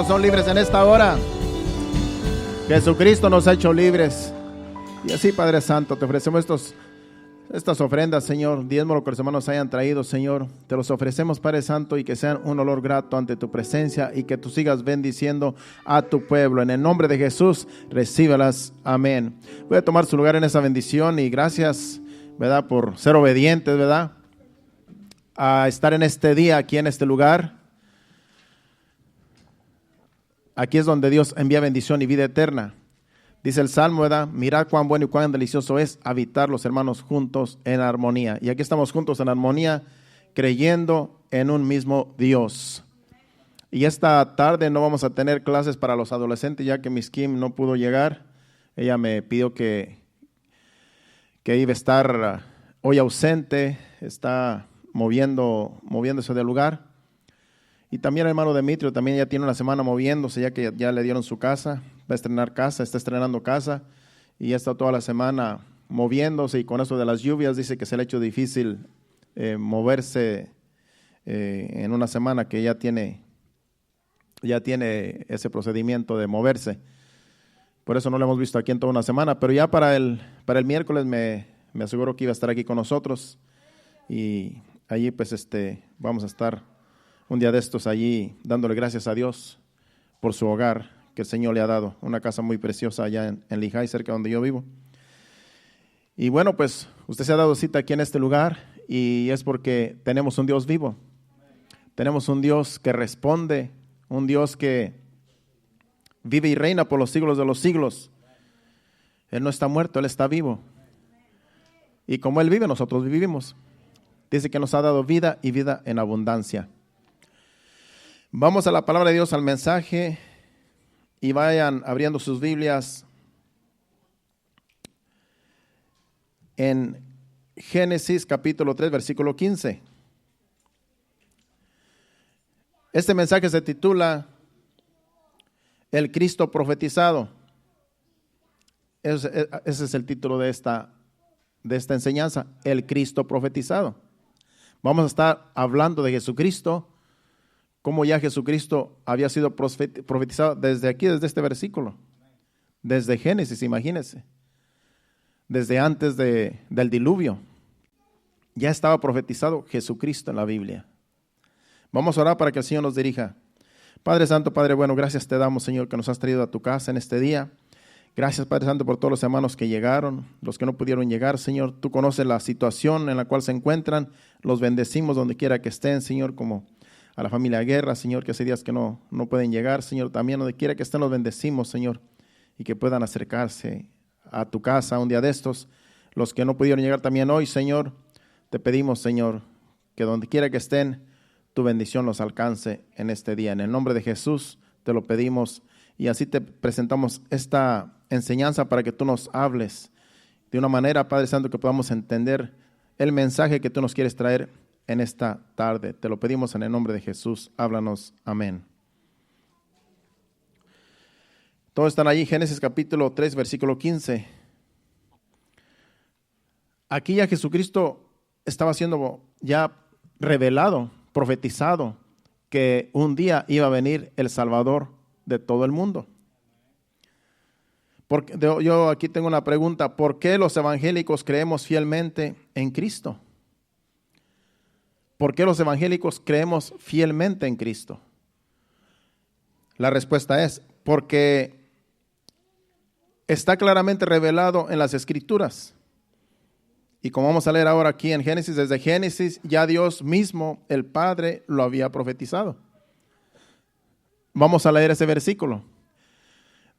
¿Cuántos son libres en esta hora? Jesucristo nos ha hecho libres. Y así, Padre Santo, te ofrecemos estas ofrendas, Señor, diezmo lo que los hermanos hayan traído, Señor. Te los ofrecemos, Padre Santo, y que sean un olor grato ante tu presencia y que tú sigas bendiciendo a tu pueblo. En el nombre de Jesús, recíbelas. Amén. Voy a tomar su lugar en esa bendición y gracias, ¿verdad?, por ser obedientes, ¿verdad?, a estar en este día, aquí en este lugar. Aquí es donde Dios envía bendición y vida eterna. Dice el Salmo, ¿verdad? Mirad cuán bueno y cuán delicioso es habitar los hermanos juntos en armonía. Y aquí estamos juntos en armonía, creyendo en un mismo Dios. Y esta tarde no vamos a tener clases para los adolescentes, ya que Miss Kim no pudo llegar. Ella me pidió que iba a estar hoy ausente, está moviéndose del lugar. Y también el hermano Demetrio también ya tiene una semana moviéndose, ya que ya le dieron su casa, va a estrenar casa, está estrenando casa y ya está toda la semana moviéndose, y con eso de las lluvias dice que se le ha hecho difícil moverse en una semana que ya tiene ese procedimiento de moverse. Por eso no lo hemos visto aquí en toda una semana, pero ya para el miércoles me aseguró que iba a estar aquí con nosotros, y allí pues vamos a estar un día de estos allí dándole gracias a Dios por su hogar que el Señor le ha dado, una casa muy preciosa allá en Lehigh, cerca donde yo vivo. Y bueno, pues usted se ha dado cita aquí en este lugar y es porque tenemos un Dios vivo, tenemos un Dios que responde, un Dios que vive y reina por los siglos de los siglos. Él no está muerto, Él está vivo. Y como Él vive, nosotros vivimos. Dice que nos ha dado vida y vida en abundancia. Vamos a la palabra de Dios, al mensaje, y vayan abriendo sus Biblias en Génesis capítulo 3, versículo 15. Este mensaje se titula El Cristo profetizado. Ese es el título de esta enseñanza, el Cristo profetizado. Vamos a estar hablando de Jesucristo, cómo ya Jesucristo había sido profetizado desde aquí, desde este versículo, desde Génesis, imagínense, desde antes del diluvio, ya estaba profetizado Jesucristo en la Biblia. Vamos a orar para que el Señor nos dirija. Padre Santo, Padre bueno, gracias te damos, Señor, que nos has traído a tu casa en este día. Gracias, Padre Santo, por todos los hermanos que llegaron, los que no pudieron llegar, Señor. Tú conoces la situación en la cual se encuentran, los bendecimos donde quiera que estén, Señor, como a la familia Guerra, Señor, que hace días que no pueden llegar, Señor, también donde quiera que estén los bendecimos, Señor, y que puedan acercarse a tu casa un día de estos. Los que no pudieron llegar también hoy, Señor, te pedimos, Señor, que donde quiera que estén, tu bendición los alcance en este día. En el nombre de Jesús te lo pedimos, y así te presentamos esta enseñanza para que tú nos hables de una manera, Padre Santo, que podamos entender el mensaje que tú nos quieres traer en esta tarde. Te lo pedimos en el nombre de Jesús. Háblanos. Amén. Todos están allí, Génesis capítulo 3, versículo 15. Aquí ya Jesucristo estaba siendo ya revelado, profetizado, que un día iba a venir el Salvador de todo el mundo. Porque yo aquí tengo una pregunta: ¿por qué los evangélicos creemos fielmente en Cristo? ¿Por qué los evangélicos creemos fielmente en Cristo? La respuesta es porque está claramente revelado en las Escrituras. Y como vamos a leer ahora aquí en Génesis, desde Génesis ya Dios mismo, el Padre, lo había profetizado. Vamos a leer ese versículo.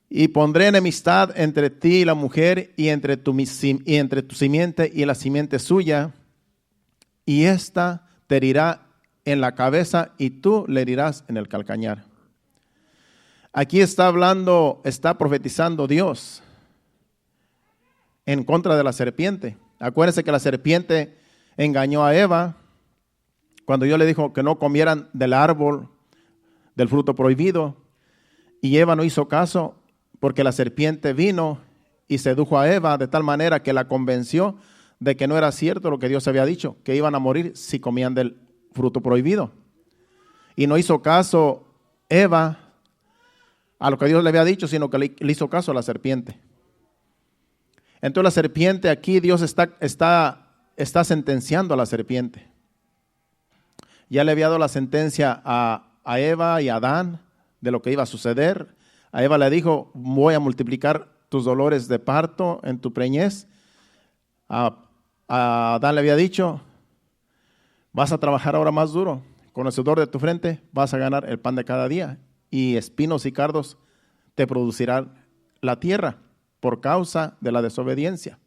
Y pondré enemistad entre ti y la mujer, y entre tu simiente y la simiente suya, y ésta te herirá en la cabeza y tú le herirás en el calcañar. Aquí está profetizando Dios en contra de la serpiente. Acuérdense que la serpiente engañó a Eva cuando Dios le dijo que no comieran del árbol del fruto prohibido, y Eva no hizo caso porque la serpiente vino y sedujo a Eva de tal manera que la convenció de que no era cierto lo que Dios había dicho, que iban a morir si comían del fruto prohibido. Y no hizo caso Eva a lo que Dios le había dicho, sino que le hizo caso a la serpiente. Entonces la serpiente aquí, Dios está sentenciando a la serpiente. Ya le había dado la sentencia a Eva y a Adán de lo que iba a suceder. A Eva le dijo, voy a multiplicar tus dolores de parto en tu preñez. A Adán le había dicho, vas a trabajar ahora más duro. Con el sudor de tu frente vas a ganar el pan de cada día. Y espinos y cardos te producirá la tierra por causa de la desobediencia.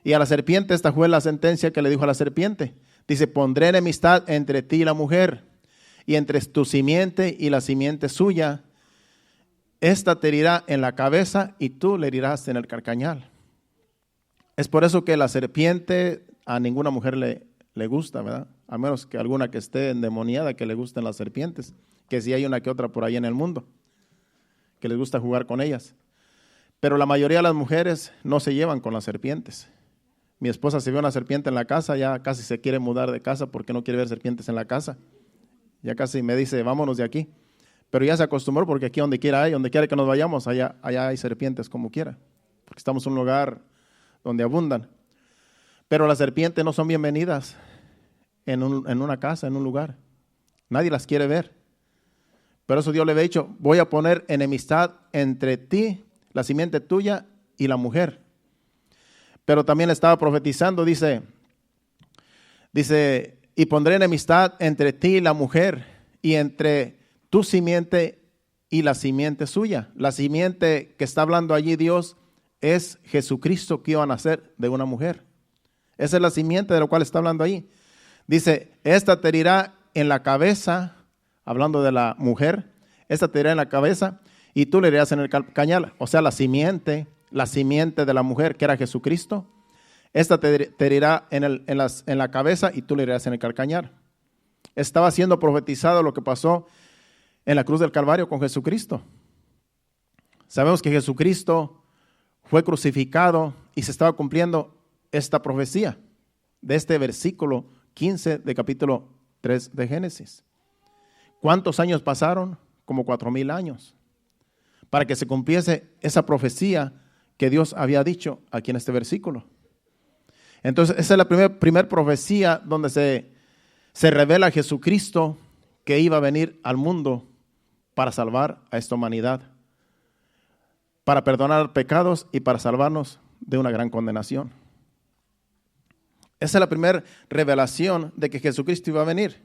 Y a la serpiente, esta fue la sentencia que le dijo a la serpiente. Dice, pondré enemistad entre ti y la mujer, y entre tu simiente y la simiente suya. Esta te herirá en la cabeza y tú le herirás en el carcañal. Es por eso que la serpiente a ninguna mujer le gusta, ¿verdad? A menos que alguna que esté endemoniada que le gusten las serpientes, que sí hay una que otra por ahí en el mundo, que les gusta jugar con ellas. Pero la mayoría de las mujeres no se llevan con las serpientes. Mi esposa, si ve una serpiente en la casa, ya casi se quiere mudar de casa porque no quiere ver serpientes en la casa. Ya casi me dice, vámonos de aquí. Pero ya se acostumbró porque aquí donde quiera que nos vayamos, allá hay serpientes como quiera. Porque estamos en un lugar donde abundan. Pero las serpientes no son bienvenidas en una casa, en un lugar. Nadie las quiere ver. Por eso Dios le había dicho, voy a poner enemistad entre ti, la simiente tuya y la mujer. Pero también le estaba profetizando, dice, y pondré enemistad entre ti y la mujer, y entre tu simiente y la simiente suya. La simiente que está hablando allí Dios es Jesucristo, que iba a nacer de una mujer. Esa es la simiente de la cual está hablando ahí. Dice, esta te herirá en la cabeza, hablando de la mujer, esta te herirá en la cabeza y tú le herirás en el calcañal. O sea, la simiente de la mujer, que era Jesucristo, esta te herirá en la cabeza y tú le herirás en el calcañal. Estaba siendo profetizado lo que pasó en la cruz del Calvario con Jesucristo. Sabemos que Jesucristo fue crucificado y se estaba cumpliendo esta profecía de este versículo 15 de capítulo 3 de Génesis. ¿Cuántos años pasaron? Como 4,000 años. Para que se cumpliese esa profecía que Dios había dicho aquí en este versículo. Entonces, esa es la primera profecía donde se revela a Jesucristo que iba a venir al mundo para salvar a esta humanidad, para perdonar pecados y para salvarnos de una gran condenación. Esa es la primera revelación de que Jesucristo iba a venir.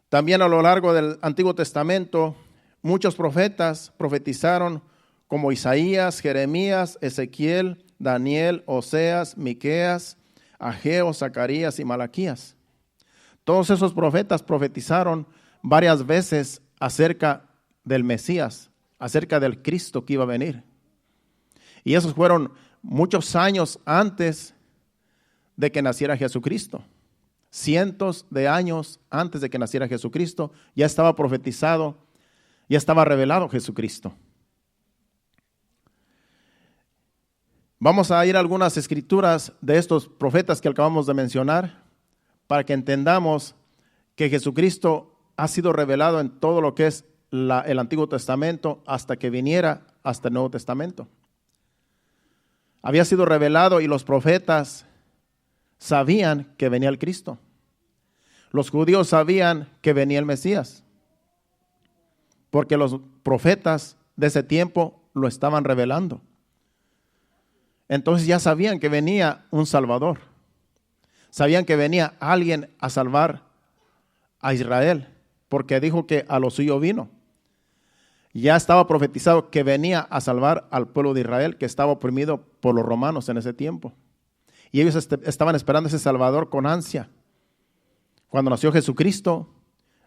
También a lo largo del Antiguo Testamento, muchos profetas profetizaron como Isaías, Jeremías, Ezequiel, Daniel, Oseas, Miqueas, Ageo, Zacarías y Malaquías. Todos esos profetas profetizaron varias veces acerca del Mesías, acerca del Cristo que iba a venir. Y esos fueron muchos años antes de que naciera Jesucristo. Cientos de años antes de que naciera Jesucristo, ya estaba profetizado, ya estaba revelado Jesucristo. Vamos a ir a algunas escrituras de estos profetas que acabamos de mencionar para que entendamos que Jesucristo ha sido revelado en todo lo que es el Antiguo Testamento hasta que viniera hasta el Nuevo Testamento. Había sido revelado y los profetas sabían que venía el Cristo. Los judíos sabían que venía el Mesías, porque los profetas de ese tiempo lo estaban revelando. Entonces ya sabían que venía un Salvador. Sabían que venía alguien a salvar a Israel, porque dijo que a lo suyo vino. Ya estaba profetizado que venía a salvar al pueblo de Israel, que estaba oprimido por los romanos en ese tiempo. Y ellos estaban esperando ese Salvador con ansia. Cuando nació Jesucristo,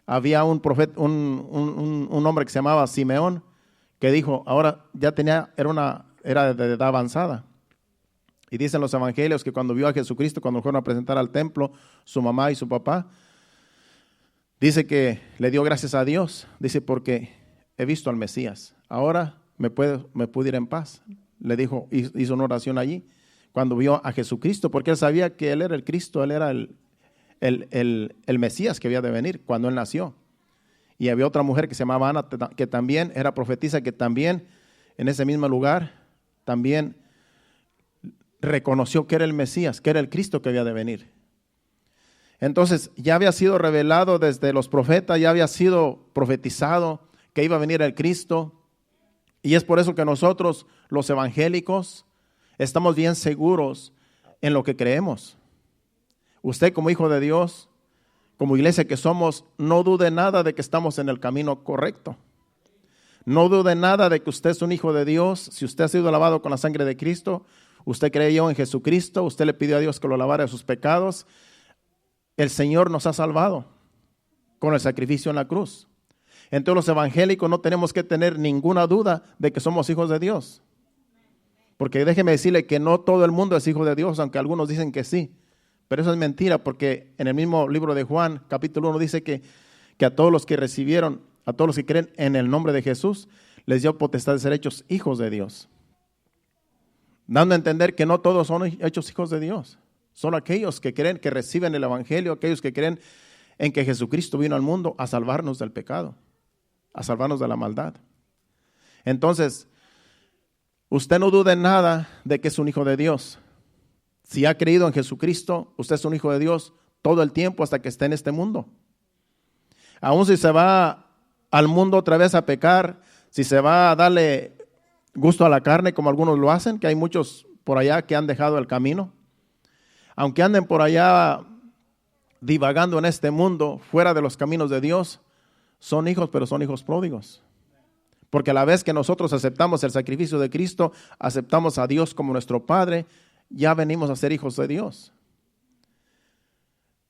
había un profeta, un hombre que se llamaba Simeón, que dijo, ahora ya era de edad avanzada. Y dicen los evangelios que cuando vio a Jesucristo, cuando fueron a presentar al templo, su mamá y su papá, dice que le dio gracias a Dios, dice, porque he visto al Mesías, ahora me puedo ir en paz. Le dijo, hizo una oración allí, cuando vio a Jesucristo, porque él sabía que él era el Cristo, él era el Mesías que había de venir cuando él nació. Y había otra mujer que se llamaba Ana, que también era profetisa, que también en ese mismo lugar también reconoció que era el Mesías, que era el Cristo que había de venir. Entonces ya había sido revelado desde los profetas, ya había sido profetizado que iba a venir el Cristo. Y es por eso que nosotros, los evangélicos, estamos bien seguros en lo que creemos. Usted como hijo de Dios, como iglesia que somos, no dude nada de que estamos en el camino correcto. No dude nada de que usted es un hijo de Dios. Si usted ha sido lavado con la sangre de Cristo, usted creyó en Jesucristo, usted le pidió a Dios que lo lavara de sus pecados, el Señor nos ha salvado con el sacrificio en la cruz. Entonces los evangélicos no tenemos que tener ninguna duda de que somos hijos de Dios. Porque déjeme decirle que no todo el mundo es hijo de Dios, aunque algunos dicen que sí. Pero eso es mentira, porque en el mismo libro de Juan, capítulo 1, dice que a todos los que recibieron, a todos los que creen en el nombre de Jesús, les dio potestad de ser hechos hijos de Dios. Dando a entender que no todos son hechos hijos de Dios. Solo aquellos que creen, que reciben el evangelio, aquellos que creen en que Jesucristo vino al mundo a salvarnos del pecado, a salvarnos de la maldad. Entonces, usted no dude nada de que es un hijo de Dios. Si ha creído en Jesucristo, usted es un hijo de Dios todo el tiempo hasta que esté en este mundo. Aún si se va al mundo otra vez a pecar, si se va a darle gusto a la carne como algunos lo hacen, que hay muchos por allá que han dejado el camino. Aunque anden por allá divagando en este mundo, fuera de los caminos de Dios, son hijos, pero son hijos pródigos. Porque a la vez que nosotros aceptamos el sacrificio de Cristo, aceptamos a Dios como nuestro Padre, ya venimos a ser hijos de Dios.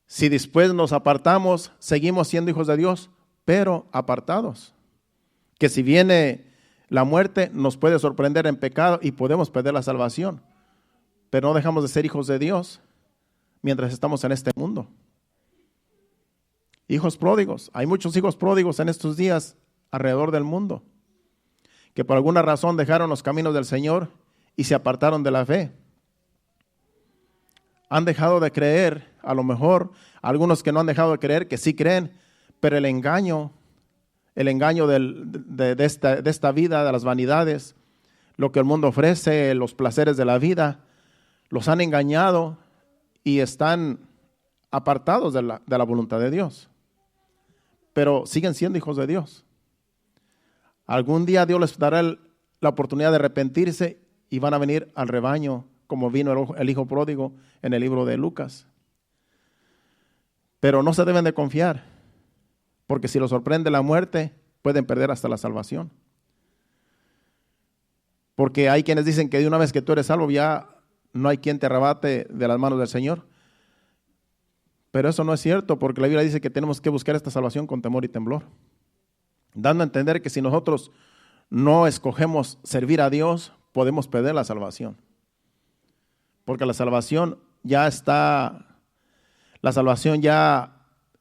Si después nos apartamos, seguimos siendo hijos de Dios, pero apartados. Que si viene la muerte, nos puede sorprender en pecado y podemos perder la salvación. Pero no dejamos de ser hijos de Dios mientras estamos en este mundo. Hijos pródigos. Hay muchos hijos pródigos en estos días alrededor del mundo, que por alguna razón dejaron los caminos del Señor y se apartaron de la fe. Han dejado de creer, a lo mejor, algunos que no han dejado de creer, que sí creen, pero el engaño de esta vida, de las vanidades, lo que el mundo ofrece, los placeres de la vida, los han engañado y están apartados de la voluntad de Dios. Pero siguen siendo hijos de Dios. Algún día Dios les dará la oportunidad de arrepentirse y van a venir al rebaño, como vino el hijo pródigo en el libro de Lucas. Pero no se deben de confiar, porque si los sorprende la muerte, pueden perder hasta la salvación. Porque hay quienes dicen que de una vez que tú eres salvo, ya no hay quien te arrebate de las manos del Señor. Pero eso no es cierto, porque la Biblia dice que tenemos que buscar esta salvación con temor y temblor. Dando a entender que si nosotros no escogemos servir a Dios, podemos perder la salvación. Porque la salvación ya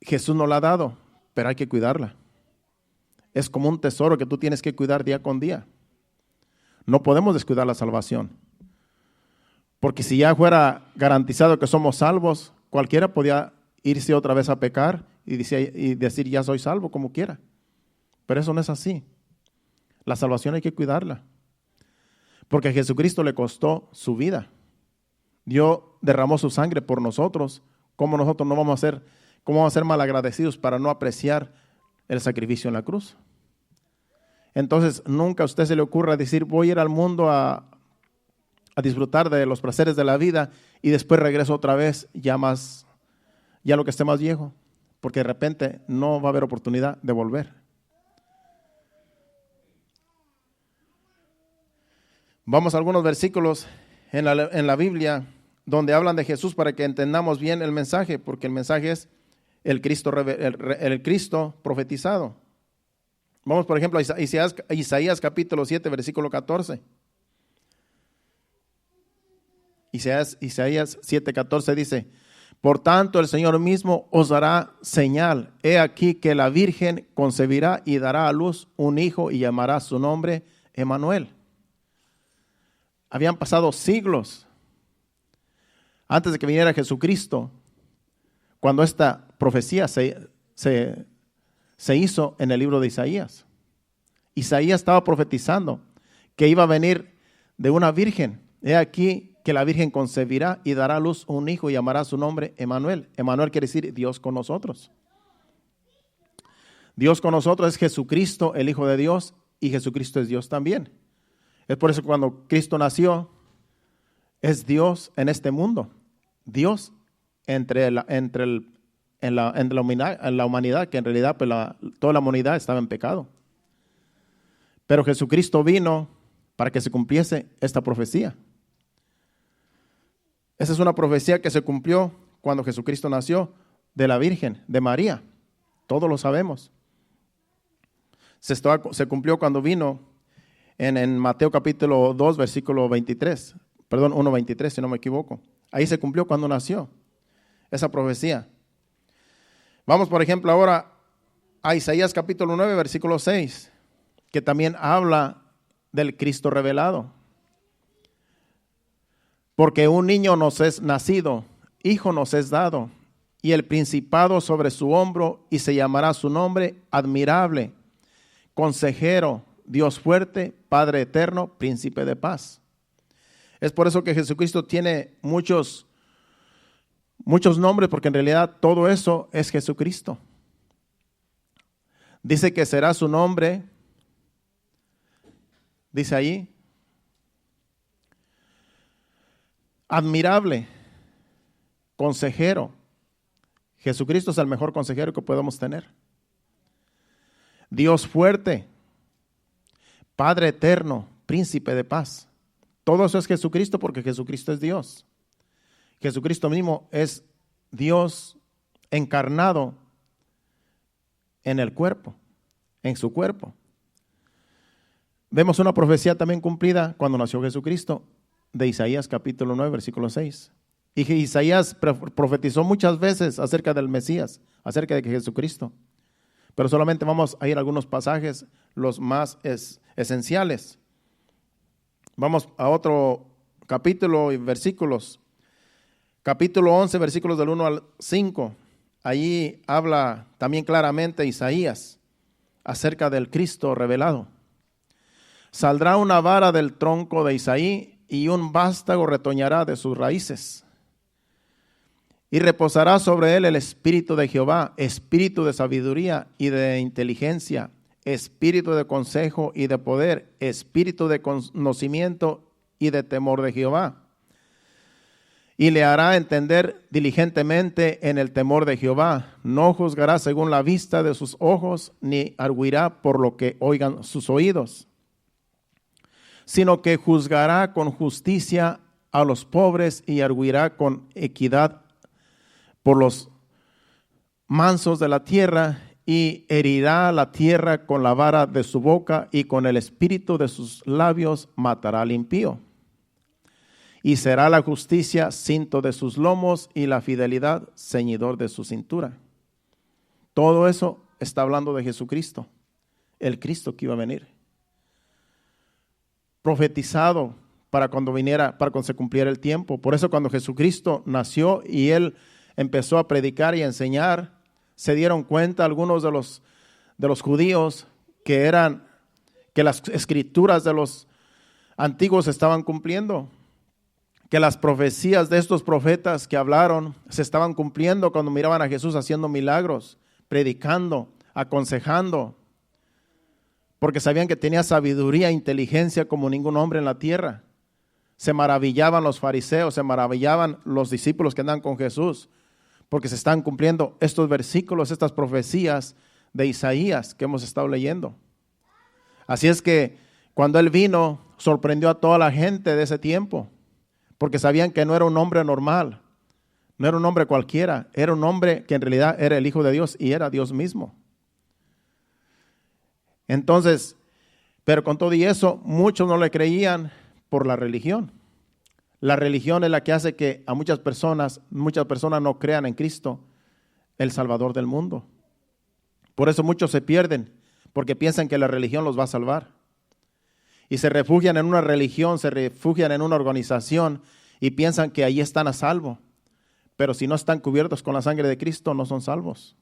Jesús nos la ha dado, pero hay que cuidarla. Es como un tesoro que tú tienes que cuidar día con día. No podemos descuidar la salvación. Porque si ya fuera garantizado que somos salvos, cualquiera podía irse otra vez a pecar y decir ya soy salvo como quiera. Pero eso no es así. La salvación hay que cuidarla. Porque a Jesucristo le costó su vida. Dios derramó su sangre por nosotros. ¿Cómo nosotros no vamos a ser malagradecidos para no apreciar el sacrificio en la cruz? Entonces, nunca a usted se le ocurra decir, voy a ir al mundo a disfrutar de los placeres de la vida y después regreso otra vez ya lo que esté más viejo, porque de repente no va a haber oportunidad de volver. Vamos a algunos versículos en la Biblia donde hablan de Jesús para que entendamos bien el mensaje, porque el mensaje es el Cristo profetizado. Vamos, por ejemplo, a Isaías capítulo 7, versículo 14. Isaías 7:14 dice: por tanto, el Señor mismo os dará señal. He aquí que la Virgen concebirá y dará a luz un hijo y llamará su nombre Emmanuel. Habían pasado siglos antes de que viniera Jesucristo, cuando esta profecía se se hizo en el libro de Isaías. Isaías estaba profetizando que iba a venir de una virgen. He aquí que la virgen concebirá y dará a luz un hijo y llamará su nombre Emmanuel. Emmanuel quiere decir Dios con nosotros. Dios con nosotros es Jesucristo, el Hijo de Dios, y Jesucristo es Dios también. Es por eso que cuando Cristo nació, es Dios en este mundo. Dios en la humanidad, que en realidad pues, toda la humanidad estaba en pecado. Pero Jesucristo vino para que se cumpliese esta profecía. Esa es una profecía que se cumplió cuando Jesucristo nació de la Virgen, de María. Todos lo sabemos. Se cumplió cuando vino en Mateo capítulo 2, versículo 23. Perdón, 1:23, si no me equivoco. Ahí se cumplió cuando nació esa profecía. Vamos, por ejemplo, ahora a Isaías capítulo 9, versículo 6, que también habla del Cristo revelado. Porque un niño nos es nacido, hijo nos es dado, y el principado sobre su hombro, y se llamará su nombre admirable, consejero, Dios fuerte, Padre eterno, príncipe de paz. Es por eso que Jesucristo tiene muchos nombres, porque en realidad todo eso es Jesucristo. Dice que será su nombre, dice ahí, admirable, consejero. Jesucristo es el mejor consejero que podemos tener. Dios fuerte, Padre eterno, príncipe de paz. Todo eso es Jesucristo porque Jesucristo es Dios. Jesucristo mismo es Dios encarnado en el cuerpo, en su cuerpo. Vemos una profecía también cumplida cuando nació Jesucristo, de Isaías capítulo 9, versículo 6. Y Isaías profetizó muchas veces acerca del Mesías, acerca de Jesucristo. Pero solamente vamos a ir a algunos pasajes, los más esenciales. Vamos a otro capítulo y versículos. Capítulo 11, versículos del 1 al 5. Allí habla también claramente Isaías acerca del Cristo revelado. Saldrá una vara del tronco de Isaí y un vástago retoñará de sus raíces. Y reposará sobre él el espíritu de Jehová, espíritu de sabiduría y de inteligencia, espíritu de consejo y de poder, espíritu de conocimiento y de temor de Jehová. Y le hará entender diligentemente en el temor de Jehová. No juzgará según la vista de sus ojos, ni arguirá por lo que oigan sus oídos, sino que juzgará con justicia a los pobres y arguirá con equidad por los mansos de la tierra, y herirá la tierra con la vara de su boca, y con el espíritu de sus labios matará al impío. Y será la justicia cinto de sus lomos, y la fidelidad ceñidor de su cintura. Todo eso está hablando de Jesucristo, el Cristo que iba a venir. Profetizado para cuando viniera, para cuando se cumpliera el tiempo. Por eso cuando Jesucristo nació y Él empezó a predicar y a enseñar, se dieron cuenta algunos de los judíos que las escrituras de los antiguos estaban cumpliendo, que las profecías de estos profetas que hablaron se estaban cumpliendo cuando miraban a Jesús haciendo milagros, predicando, aconsejando, porque sabían que tenía sabiduría e inteligencia como ningún hombre en la tierra. Se maravillaban los fariseos, se maravillaban los discípulos que andaban con Jesús, porque se están cumpliendo estos versículos, estas profecías de Isaías que hemos estado leyendo. Así es que cuando Él vino, sorprendió a toda la gente de ese tiempo, porque sabían que no era un hombre normal, no era un hombre cualquiera, era un hombre que en realidad era el Hijo de Dios y era Dios mismo. Entonces, pero con todo y eso, muchos no le creían por la religión. La religión es la que hace que a muchas personas no crean en Cristo, el Salvador del mundo. Por eso muchos se pierden, porque piensan que la religión los va a salvar. Y se refugian en una religión, se refugian en una organización y piensan que ahí están a salvo. Pero si no están cubiertos con la sangre de Cristo, no son salvos.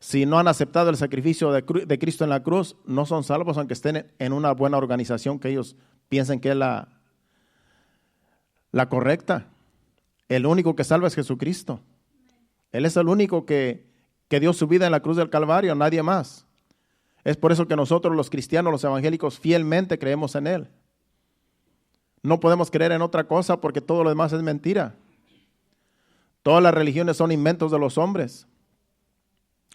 si no han aceptado el sacrificio de Cristo en la cruz, no son salvos aunque estén en una buena organización que ellos piensen que es la correcta. El único que salva es Jesucristo. Él es el único que dio su vida en la cruz del Calvario, nadie más. Es por eso que nosotros los cristianos, los evangélicos, fielmente creemos en Él. No podemos creer en otra cosa porque todo lo demás es mentira. Todas las religiones son inventos de los hombres.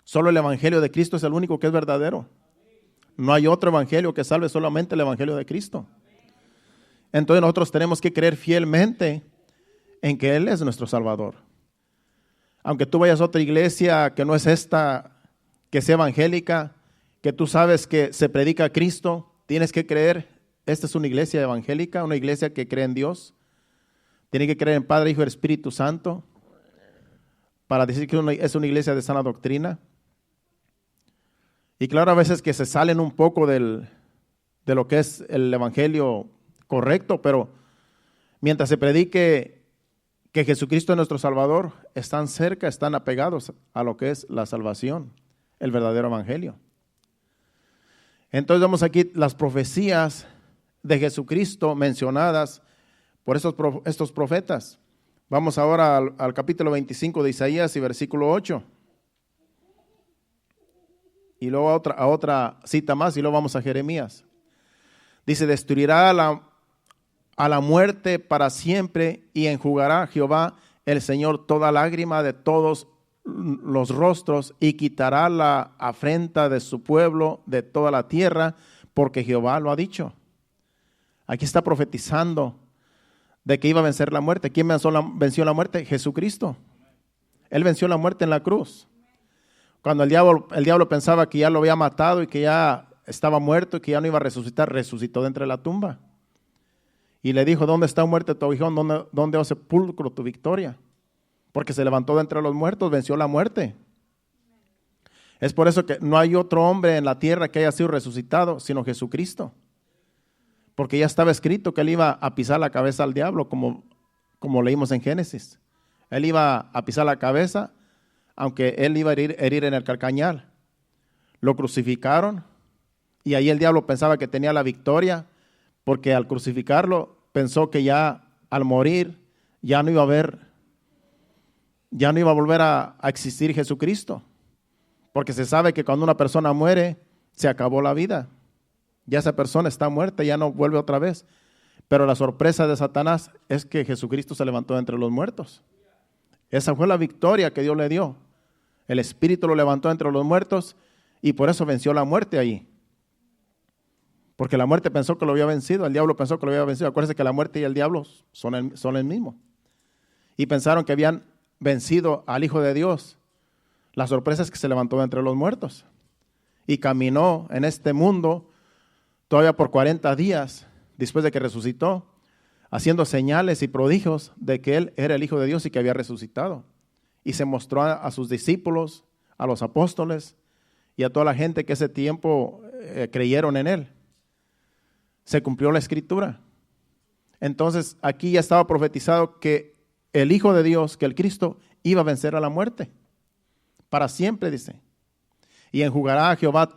Solo el evangelio de Cristo es el único que es verdadero. No hay otro evangelio que salve, solamente el evangelio de Cristo. Entonces nosotros tenemos que creer fielmente en que Él es nuestro Salvador. Aunque tú vayas a otra iglesia que no es esta, que sea evangélica, que tú sabes que se predica a Cristo, tienes que creer, esta es una iglesia evangélica, una iglesia que cree en Dios. Tiene que creer en Padre, Hijo y Espíritu Santo para decir que es una iglesia de sana doctrina. Y claro, a veces que se salen un poco de lo que es el evangelio correcto, pero mientras se predique que Jesucristo es nuestro Salvador, están cerca, están apegados a lo que es la salvación, el verdadero evangelio. Entonces vemos aquí las profecías de Jesucristo mencionadas por estos profetas. Vamos ahora al capítulo 25 de Isaías y versículo 8. Y luego a otra cita más y luego vamos a Jeremías. Dice, destruirá a la muerte para siempre y enjugará Jehová el Señor toda lágrima de todos los rostros y quitará la afrenta de su pueblo de toda la tierra, porque Jehová lo ha dicho. Aquí está profetizando de que iba a vencer la muerte. ¿Quién venció la muerte? Jesucristo. Él venció la muerte en la cruz. Cuando el diablo pensaba que ya lo había matado y que ya estaba muerto y que ya no iba a resucitar, resucitó de entre la tumba. Y le dijo, ¿dónde está muerte tu aguijón? ¿Dónde, oh sepulcro, tu victoria? Porque se levantó de entre los muertos, venció la muerte. Es por eso que no hay otro hombre en la tierra que haya sido resucitado, sino Jesucristo. Porque ya estaba escrito que Él iba a pisar la cabeza al diablo, como leímos en Génesis. Él iba a pisar la cabeza, aunque Él iba a herir en el calcañal. Lo crucificaron y ahí el diablo pensaba que tenía la victoria, porque al crucificarlo pensó que ya al morir ya no iba a volver a existir Jesucristo, porque se sabe que cuando una persona muere se acabó la vida, ya esa persona está muerta, ya no vuelve otra vez. Pero la sorpresa de Satanás es que Jesucristo se levantó de entre los muertos. Esa fue la victoria que Dios le dio. El Espíritu lo levantó entre los muertos y por eso venció la muerte ahí. Porque la muerte pensó que lo había vencido, el diablo pensó que lo había vencido. Acuérdense que la muerte y el diablo son el mismo. Y pensaron que habían vencido al Hijo de Dios. La sorpresa es que se levantó de entre los muertos y caminó en este mundo todavía por 40 días después de que resucitó, haciendo señales y prodigios de que Él era el Hijo de Dios y que había resucitado. Y se mostró a sus discípulos, a los apóstoles y a toda la gente que ese tiempo creyeron en Él. Se cumplió la Escritura. Entonces aquí ya estaba profetizado que el Hijo de Dios, que el Cristo, iba a vencer a la muerte. Para siempre, dice. Y enjugará a Jehová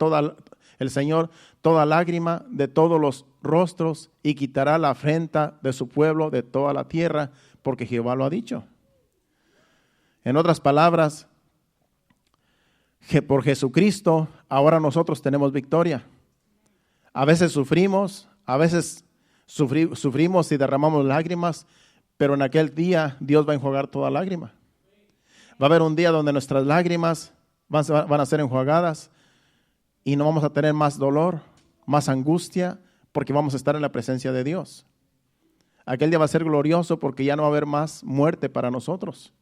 el Señor toda lágrima de todos los rostros y quitará la afrenta de su pueblo de toda la tierra, porque Jehová lo ha dicho. En otras palabras, que por Jesucristo ahora nosotros tenemos victoria. A veces sufrimos y derramamos lágrimas, pero en aquel día Dios va a enjuagar toda lágrima. Va a haber un día donde nuestras lágrimas van a ser enjuagadas y no vamos a tener más dolor, más angustia, porque vamos a estar en la presencia de Dios. Aquel día va a ser glorioso porque ya no va a haber más muerte para nosotros,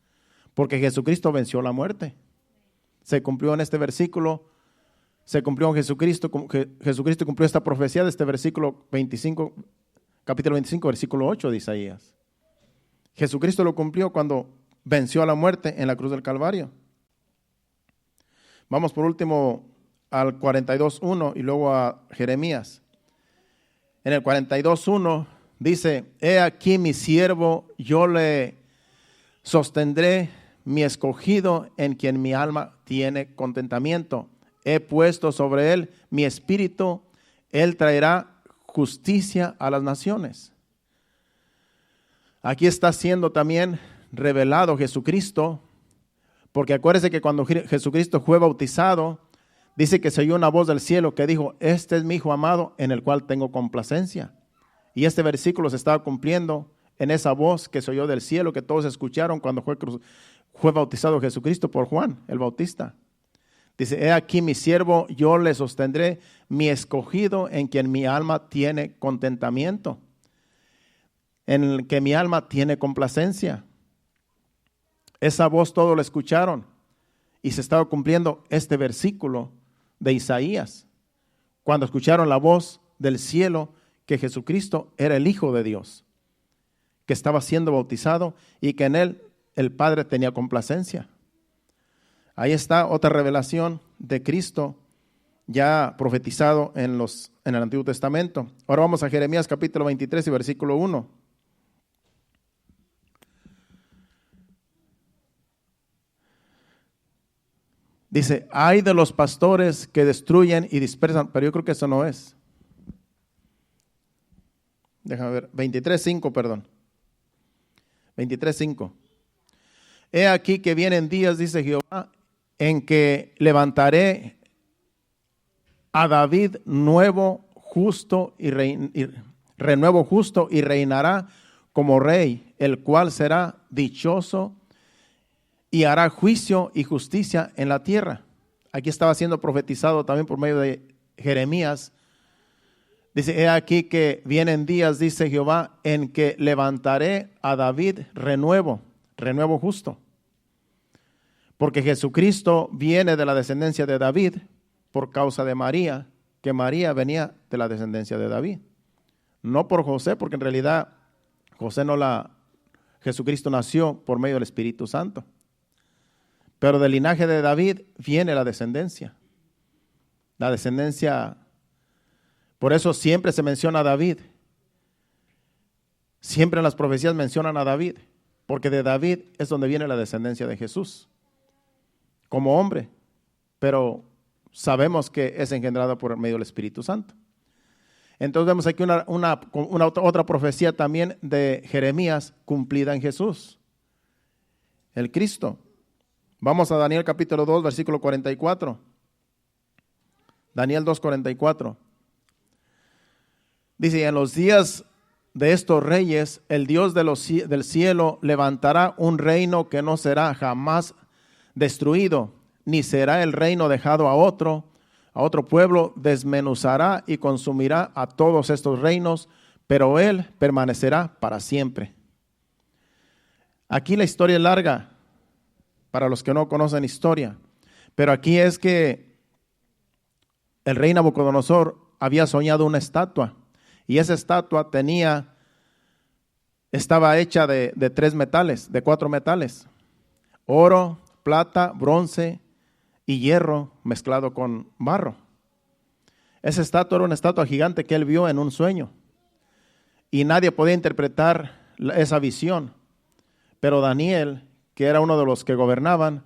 porque Jesucristo venció la muerte. Se cumplió en este versículo, se cumplió en Jesucristo. Jesucristo cumplió esta profecía de este versículo 25, capítulo 25, versículo 8 de Isaías. Jesucristo lo cumplió cuando venció a la muerte en la cruz del Calvario. Vamos por último al 42:1 y luego a Jeremías. En el 42:1 dice: he aquí mi siervo, yo le sostendré, mi escogido en quien mi alma tiene contentamiento. He puesto sobre él mi espíritu, él traerá justicia a las naciones. Aquí está siendo también revelado Jesucristo, porque acuérdense que cuando Jesucristo fue bautizado, dice que se oyó una voz del cielo que dijo, este es mi Hijo amado en el cual tengo complacencia. Y este versículo se estaba cumpliendo en esa voz que se oyó del cielo, que todos escucharon cuando fue bautizado Jesucristo por Juan el Bautista. Dice, he aquí mi siervo, yo le sostendré, mi escogido en quien mi alma tiene contentamiento, en el que mi alma tiene complacencia. Esa voz todos la escucharon y se estaba cumpliendo este versículo de Isaías, cuando escucharon la voz del cielo que Jesucristo era el Hijo de Dios, que estaba siendo bautizado y que en él el Padre tenía complacencia. Ahí está otra revelación de Cristo ya profetizado en el Antiguo Testamento. Ahora vamos a Jeremías capítulo 23 y versículo 1. Dice, ay de los pastores que destruyen y dispersan, pero yo creo que eso no es. Déjame ver, 23:5, perdón. 23:5. He aquí que vienen días, dice Jehová, en que levantaré a David nuevo, justo y renuevo justo y reinará como rey, el cual será dichoso y hará juicio y justicia en la tierra. Aquí estaba siendo profetizado también por medio de Jeremías. Dice, he aquí que vienen días, dice Jehová, en que levantaré a David renuevo justo. Porque Jesucristo viene de la descendencia de David por causa de María, que María venía de la descendencia de David. No por José, porque en realidad Jesucristo nació por medio del Espíritu Santo. Pero del linaje de David viene la descendencia. La descendencia, por eso siempre se menciona a David. Siempre en las profecías mencionan a David, porque de David es donde viene la descendencia de Jesús. Como hombre, pero sabemos que es engendrada por medio del Espíritu Santo. Entonces vemos aquí otra profecía también de Jeremías cumplida en Jesús, el Cristo. Vamos a Daniel capítulo 2, versículo 44. Daniel 2, 44. Dice, en los días de estos reyes, el Dios del cielo levantará un reino que no será jamás destruido, ni será el reino dejado a otro pueblo, desmenuzará y consumirá a todos estos reinos, pero él permanecerá para siempre. Aquí la historia es larga, para los que no conocen historia, pero aquí es que el rey Nabucodonosor había soñado una estatua, y esa estatua estaba hecha de 4 metales, oro, plata, bronce y hierro mezclado con barro. Esa estatua era una estatua gigante que él vio en un sueño y nadie podía interpretar esa visión, pero Daniel, que era uno de los que gobernaban,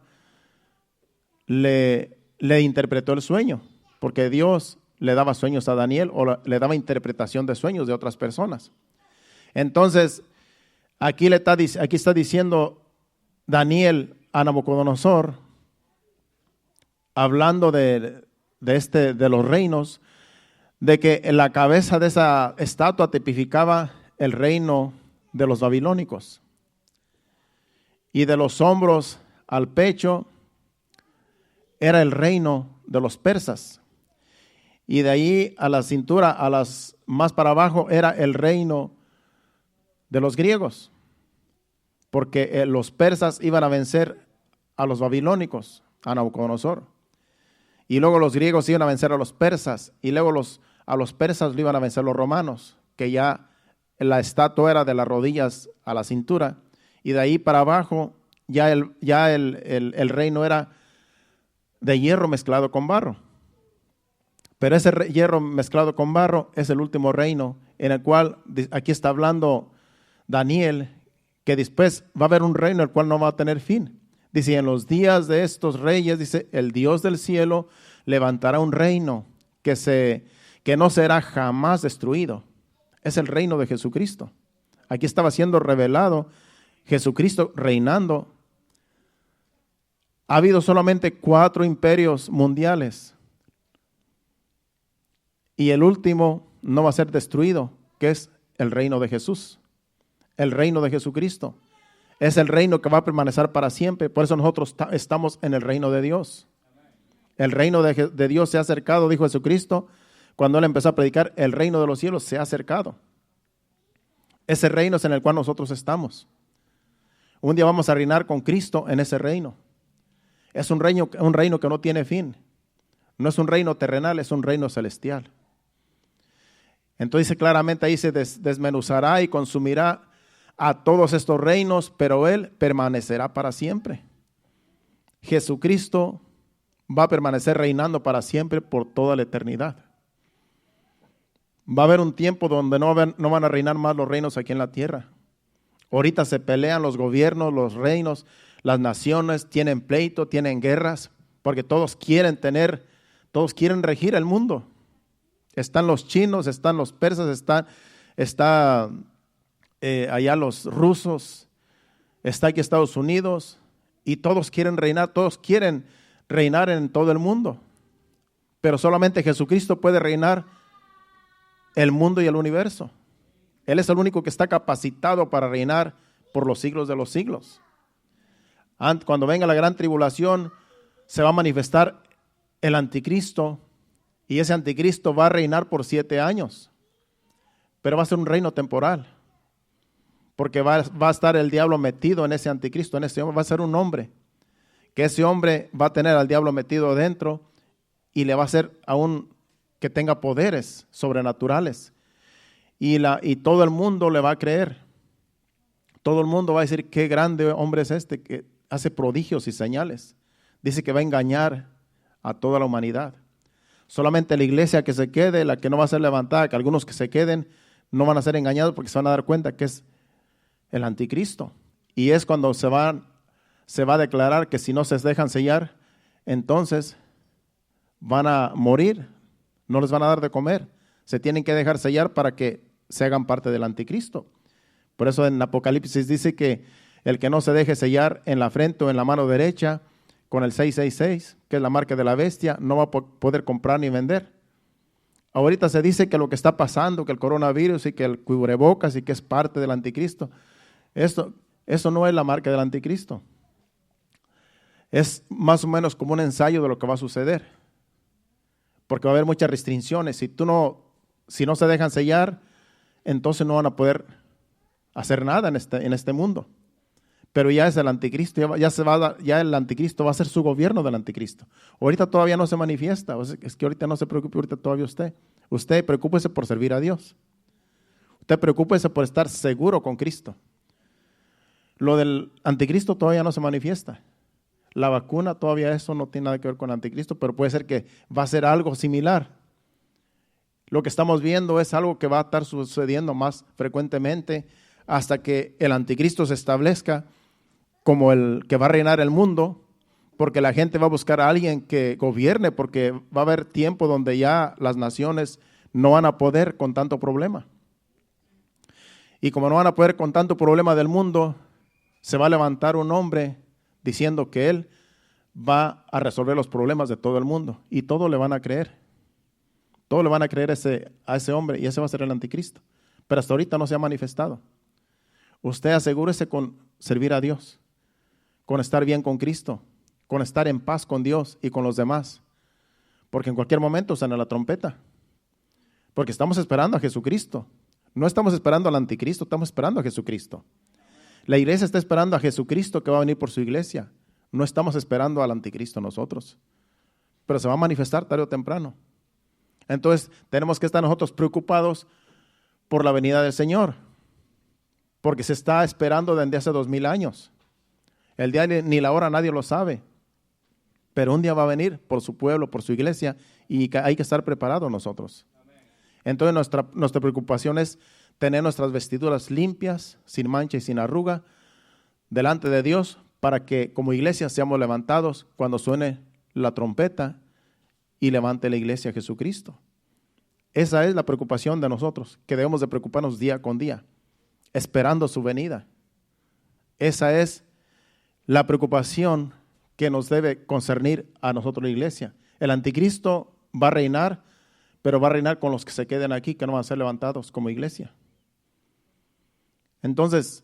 le interpretó el sueño, porque Dios le daba sueños a Daniel o le daba interpretación de sueños de otras personas. Entonces, aquí está diciendo Daniel a Nabucodonosor, hablando de los reinos, de que la cabeza de esa estatua tipificaba el reino de los babilónicos, y de los hombros al pecho era el reino de los persas, y de ahí a la cintura, más para abajo, era el reino de los griegos, porque los persas iban a vencer a los babilónicos, a Nabucodonosor, y luego los griegos iban a vencer a los persas, y luego a los persas lo iban a vencer los romanos, que ya la estatua era de las rodillas a la cintura, y de ahí para abajo ya el reino era de hierro mezclado con barro. Pero ese hierro mezclado con barro es el último reino, en el cual aquí está hablando Daniel, que después va a haber un reino el cual no va a tener fin. Dice, en los días de estos reyes, dice, el Dios del cielo levantará un reino que no será jamás destruido. Es el reino de Jesucristo. Aquí estaba siendo revelado Jesucristo reinando. Ha habido solamente 4 imperios mundiales. Y el último no va a ser destruido, que es el reino de Jesús. El reino de Jesucristo. Es el reino que va a permanecer para siempre. Por eso nosotros estamos en el reino de Dios. El reino de Dios se ha acercado, dijo Jesucristo. Cuando Él empezó a predicar, el reino de los cielos se ha acercado. Ese reino es en el cual nosotros estamos. Un día vamos a reinar con Cristo en ese reino. Es un reino que no tiene fin. No es un reino terrenal, es un reino celestial. Entonces dice claramente ahí, se desmenuzará y consumirá a todos estos reinos, pero Él permanecerá para siempre. Jesucristo va a permanecer reinando para siempre por toda la eternidad. Va a haber un tiempo donde no van a reinar más los reinos aquí en la tierra. Ahorita se pelean los gobiernos, los reinos, las naciones, tienen pleito, tienen guerras, porque todos quieren regir el mundo. Están los chinos, están los persas, está allá los rusos, está aquí Estados Unidos, y todos quieren reinar en todo el mundo. Pero solamente Jesucristo puede reinar el mundo y el universo. Él es el único que está capacitado para reinar por los siglos de los siglos. Cuando venga la gran tribulación, se va a manifestar el anticristo, y ese anticristo va a reinar por 7 años. Pero va a ser un reino temporal, porque va a estar el diablo metido en ese anticristo, en ese hombre. Va a ser un hombre, que ese hombre va a tener al diablo metido dentro, y le va a hacer aún que tenga poderes sobrenaturales. Y todo el mundo le va a creer. Todo el mundo va a decir, qué grande hombre es este, que hace prodigios y señales. Dice que va a engañar a toda la humanidad. Solamente la iglesia que se quede, la que no va a ser levantada, que algunos que se queden no van a ser engañados, porque se van a dar cuenta que es el anticristo. Y es cuando se va a declarar que si no se dejan sellar, entonces van a morir, no les van a dar de comer. Se tienen que dejar sellar para que se hagan parte del anticristo. Por eso en Apocalipsis dice que el que no se deje sellar en la frente o en la mano derecha con el 666, que es la marca de la bestia, no va a poder comprar ni vender. Ahorita se dice que lo que está pasando, que el coronavirus y que el cubrebocas y que es parte del anticristo, eso no es la marca del anticristo. Es más o menos como un ensayo de lo que va a suceder, porque va a haber muchas restricciones. Si no se dejan sellar, entonces no van a poder hacer nada en este mundo. Pero ya es el anticristo, ya el anticristo va a ser su gobierno del anticristo. Ahorita todavía no se manifiesta, es que ahorita no se preocupe, ahorita todavía usted preocúpese por servir a Dios. Usted preocúpese por estar seguro con Cristo. Lo del anticristo todavía no se manifiesta. La vacuna todavía eso no tiene nada que ver con el anticristo, pero puede ser que va a ser algo similar. Lo que estamos viendo es algo que va a estar sucediendo más frecuentemente hasta que el anticristo se establezca como el que va a reinar el mundo, porque la gente va a buscar a alguien que gobierne, porque va a haber tiempo donde ya las naciones no van a poder con tanto problema. Y como no van a poder con tanto problema del mundo, se va a levantar un hombre diciendo que él va a resolver los problemas de todo el mundo, y todos le van a creer. Todos le van a creer a ese hombre, y ese va a ser el anticristo. Pero hasta ahorita no se ha manifestado. Usted asegúrese con servir a Dios, con estar bien con Cristo, con estar en paz con Dios y con los demás. Porque en cualquier momento suena la trompeta. Porque estamos esperando a Jesucristo. No estamos esperando al anticristo, estamos esperando a Jesucristo. La iglesia está esperando a Jesucristo que va a venir por su iglesia. No estamos esperando al anticristo nosotros. Pero se va a manifestar tarde o temprano. Entonces tenemos que estar nosotros preocupados por la venida del Señor, porque se está esperando desde hace 2000 años. El día ni la hora nadie lo sabe, pero un día va a venir por su pueblo, por su iglesia, y hay que estar preparados nosotros. Entonces nuestra preocupación es tener nuestras vestiduras limpias, sin mancha y sin arruga, delante de Dios, para que como iglesia seamos levantados cuando suene la trompeta y levante la iglesia a Jesucristo. Esa es la preocupación de nosotros, que debemos de preocuparnos día con día, esperando su venida. Esa es la preocupación que nos debe concernir a nosotros la iglesia. El anticristo va a reinar, pero va a reinar con los que se queden aquí, que no van a ser levantados como iglesia. Entonces,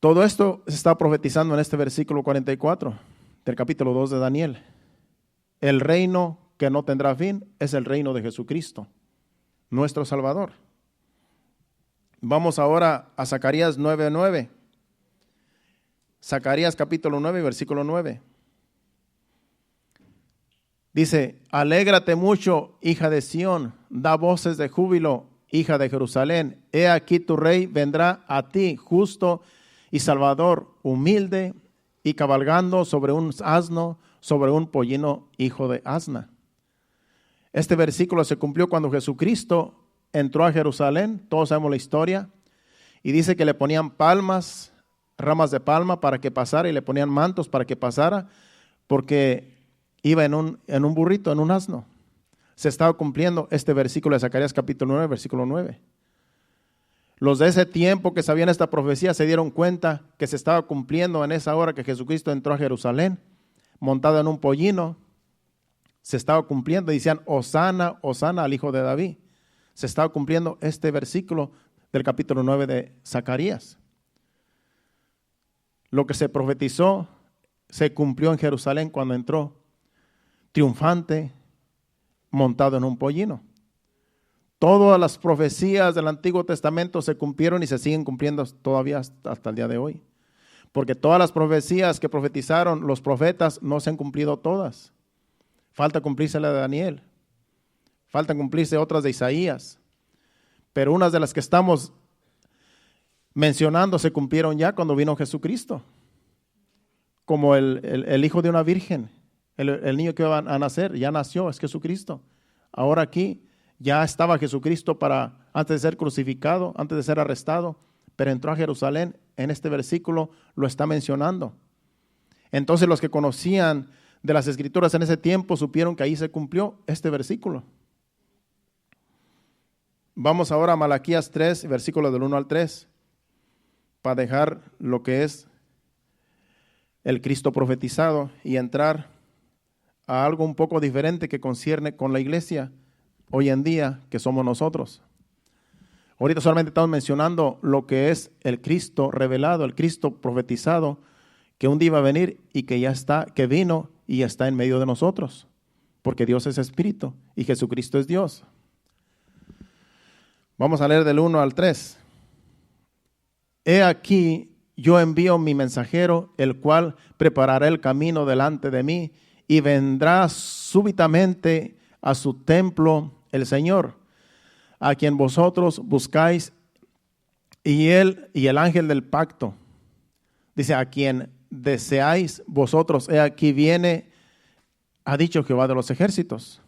todo esto se está profetizando en este versículo 44 del capítulo 2 de Daniel. El reino que no tendrá fin es el reino de Jesucristo, nuestro Salvador. Vamos ahora a Zacarías 9:9. Zacarías capítulo 9, versículo 9. Dice: alégrate mucho, hija de Sión, da voces de júbilo, hija de Jerusalén. He aquí tu rey vendrá a ti, justo y salvador, humilde y cabalgando sobre un asno, sobre un pollino, hijo de asna. Este versículo se cumplió cuando Jesucristo entró a Jerusalén. Todos sabemos la historia. Y dice que le ponían palmas, ramas de palma para que pasara, y le ponían mantos para que pasara, porque iba en un burrito, en un asno. Se estaba cumpliendo este versículo de Zacarías capítulo 9, versículo 9. Los de ese tiempo que sabían esta profecía se dieron cuenta que se estaba cumpliendo en esa hora que Jesucristo entró a Jerusalén, montado en un pollino. Se estaba cumpliendo, decían: Hosana, Hosana al hijo de David. Se estaba cumpliendo este versículo del capítulo 9 de Zacarías. Lo que se profetizó se cumplió en Jerusalén cuando entró triunfante, montado en un pollino. Todas las profecías del Antiguo Testamento se cumplieron y se siguen cumpliendo todavía hasta el día de hoy. Porque todas las profecías que profetizaron los profetas no se han cumplido todas. Falta cumplirse la de Daniel. Faltan cumplirse otras de Isaías. Pero unas de las que estamos mencionando se cumplieron ya cuando vino Jesucristo. Como el hijo de una virgen. El niño que iba a nacer ya nació, es Jesucristo. Ahora aquí ya estaba Jesucristo antes de ser crucificado, antes de ser arrestado, pero entró a Jerusalén. En este versículo lo está mencionando. Entonces los que conocían de las Escrituras en ese tiempo supieron que ahí se cumplió este versículo. Vamos ahora a Malaquías 3, versículos del 1 al 3, para dejar lo que es el Cristo profetizado y entrar a algo un poco diferente que concierne con la iglesia hoy en día, que somos nosotros. Ahorita solamente estamos mencionando lo que es el Cristo revelado, el Cristo profetizado, que un día iba a venir y que ya está, que vino y está en medio de nosotros, porque Dios es Espíritu y Jesucristo es Dios. Vamos a leer del 1 al 3. He aquí, yo envío mi mensajero, el cual preparará el camino delante de mí, y vendrá súbitamente a su templo el Señor, a quien vosotros buscáis, y el ángel del pacto. Dice: a quien deseáis vosotros, he aquí viene, ha dicho Jehová de los ejércitos.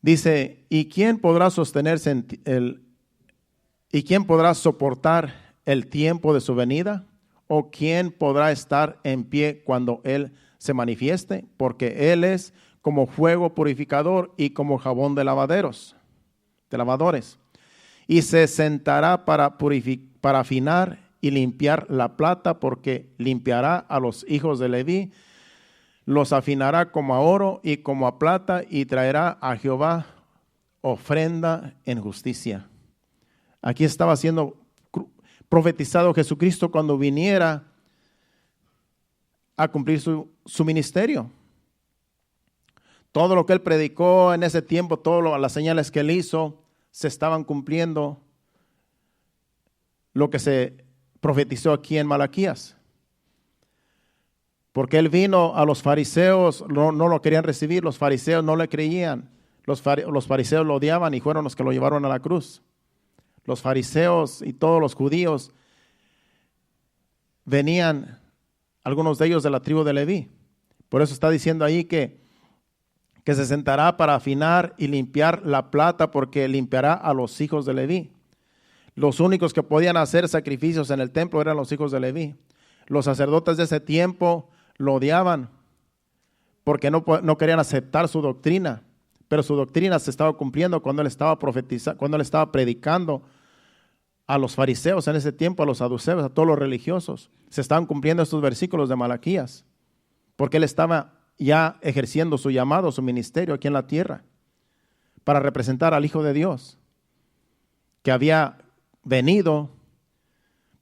Dice: ¿y quién podrá sostenerse y quién podrá soportar el tiempo de su venida? ¿O quién podrá estar en pie cuando Él se manifieste? Porque Él es como fuego purificador y como jabón de lavadores. Y se sentará para afinar y limpiar la plata, porque limpiará a los hijos de Leví, los afinará como a oro y como a plata, y traerá a Jehová ofrenda en justicia. Aquí estaba siendo profetizado Jesucristo cuando viniera a cumplir su ministerio. Todo lo que Él predicó en ese tiempo, todas las señales que Él hizo, se estaban cumpliendo lo que se profetizó aquí en Malaquías. Porque Él vino a los fariseos, no lo querían recibir, los fariseos no le creían, los fariseos lo odiaban y fueron los que lo llevaron a la cruz. Los fariseos y todos los judíos venían, algunos de ellos de la tribu de Leví. Por eso está diciendo ahí que se sentará para afinar y limpiar la plata, porque limpiará a los hijos de Leví. Los únicos que podían hacer sacrificios en el templo eran los hijos de Leví. Los sacerdotes de ese tiempo lo odiaban porque no querían aceptar su doctrina, pero su doctrina se estaba cumpliendo cuando él estaba profetizando, cuando él estaba predicando a los fariseos en ese tiempo, a los saduceos, a todos los religiosos. Se estaban cumpliendo estos versículos de Malaquías, porque él estaba ya ejerciendo su llamado, su ministerio aquí en la tierra, para representar al Hijo de Dios, que había venido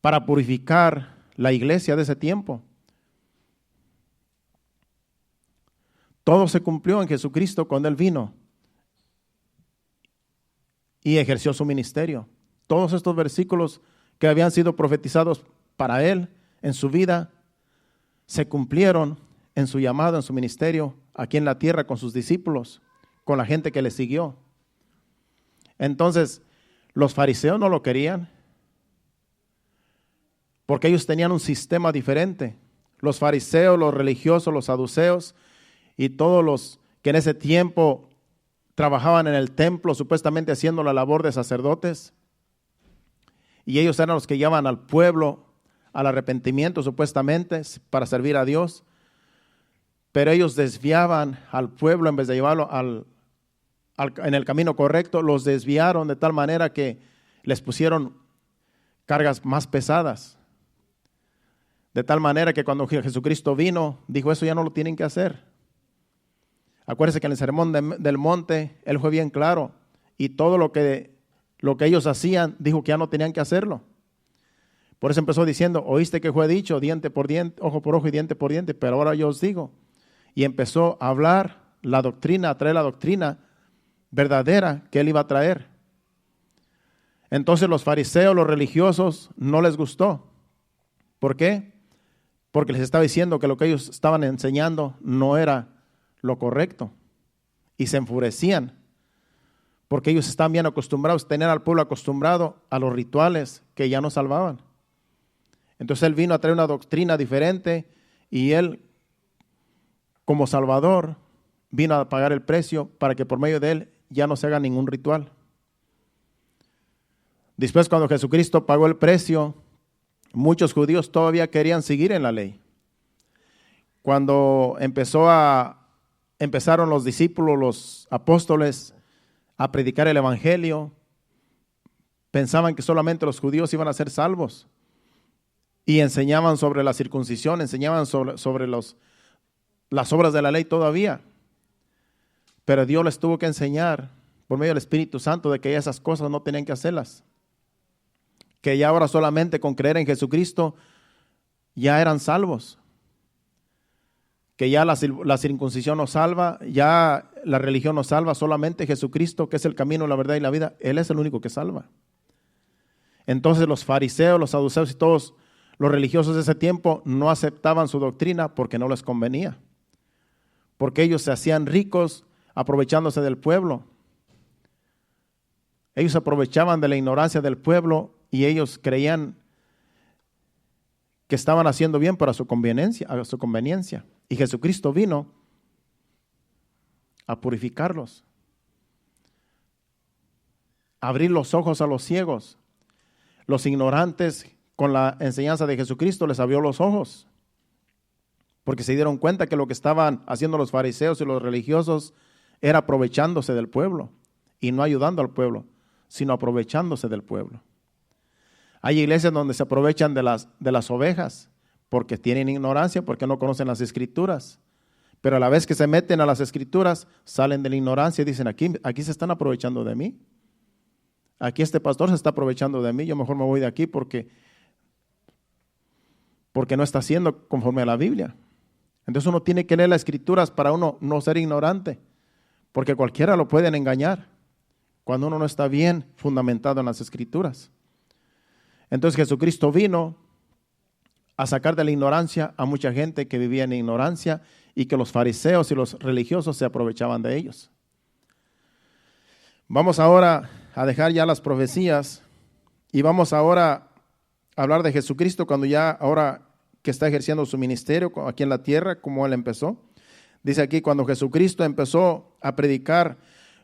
para purificar la iglesia de ese tiempo. Todo se cumplió en Jesucristo cuando Él vino y ejerció su ministerio. Todos estos versículos que habían sido profetizados para Él en su vida se cumplieron en su llamado, en su ministerio, aquí en la tierra con sus discípulos, con la gente que le siguió. Entonces, los fariseos no lo querían, porque ellos tenían un sistema diferente. Los fariseos, los religiosos, los saduceos y todos los que en ese tiempo trabajaban en el templo, supuestamente haciendo la labor de sacerdotes, y ellos eran los que llevaban al pueblo al arrepentimiento, supuestamente, para servir a Dios, pero ellos desviaban al pueblo en vez de llevarlo en el camino correcto. Los desviaron de tal manera que les pusieron cargas más pesadas. De tal manera que cuando Jesucristo vino, dijo, eso ya no lo tienen que hacer. Acuérdense que en el sermón del monte, Él fue bien claro. Y todo lo que ellos hacían, dijo que ya no tenían que hacerlo. Por eso empezó diciendo, oíste que fue dicho, diente por diente, ojo por ojo y diente por diente, pero ahora yo os digo. Y empezó a hablar la doctrina, a traer la doctrina verdadera que Él iba a traer. Entonces los fariseos, los religiosos, no les gustó. ¿Por qué? Porque les estaba diciendo que lo que ellos estaban enseñando no era lo correcto. Y se enfurecían, porque ellos estaban bien acostumbrados, tener al pueblo acostumbrado a los rituales que ya no salvaban. Entonces Él vino a traer una doctrina diferente y Él, como Salvador, vino a pagar el precio para que por medio de Él ya no se haga ningún ritual. Después, cuando Jesucristo pagó el precio, muchos judíos todavía querían seguir en la ley. Cuando empezaron los discípulos, los apóstoles, a predicar el evangelio, pensaban que solamente los judíos iban a ser salvos. Y enseñaban sobre la circuncisión, enseñaban sobre las obras de la ley todavía. Pero Dios les tuvo que enseñar por medio del Espíritu Santo de que esas cosas no tenían que hacerlas. Que ya ahora solamente con creer en Jesucristo ya eran salvos. Que ya la circuncisión nos salva, ya la religión nos salva, solamente Jesucristo, que es el camino, la verdad y la vida, Él es el único que salva. Entonces los fariseos, los saduceos y todos los religiosos de ese tiempo no aceptaban su doctrina porque no les convenía. Porque ellos se hacían ricos aprovechándose del pueblo. Ellos aprovechaban de la ignorancia del pueblo y ellos creían que estaban haciendo bien para su conveniencia. Y Jesucristo vino a purificarlos, a abrir los ojos a los ciegos. Los ignorantes, con la enseñanza de Jesucristo, les abrió los ojos, porque se dieron cuenta que lo que estaban haciendo los fariseos y los religiosos era aprovechándose del pueblo, y no ayudando al pueblo, sino aprovechándose del pueblo. Hay iglesias donde se aprovechan de las ovejas, porque tienen ignorancia, porque no conocen las escrituras. Pero a la vez que se meten a las escrituras, salen de la ignorancia y dicen, aquí se están aprovechando de mí. Aquí este pastor se está aprovechando de mí, yo mejor me voy de aquí porque no está haciendo conforme a la Biblia. Entonces uno tiene que leer las escrituras para uno no ser ignorante, porque cualquiera lo pueden engañar cuando uno no está bien fundamentado en las escrituras. Entonces Jesucristo vino a sacar de la ignorancia a mucha gente que vivía en ignorancia y que los fariseos y los religiosos se aprovechaban de ellos. Vamos ahora a dejar ya las profecías y vamos ahora a hablar de Jesucristo ahora que está ejerciendo su ministerio aquí en la tierra, como Él empezó. Dice aquí, cuando Jesucristo empezó a predicar,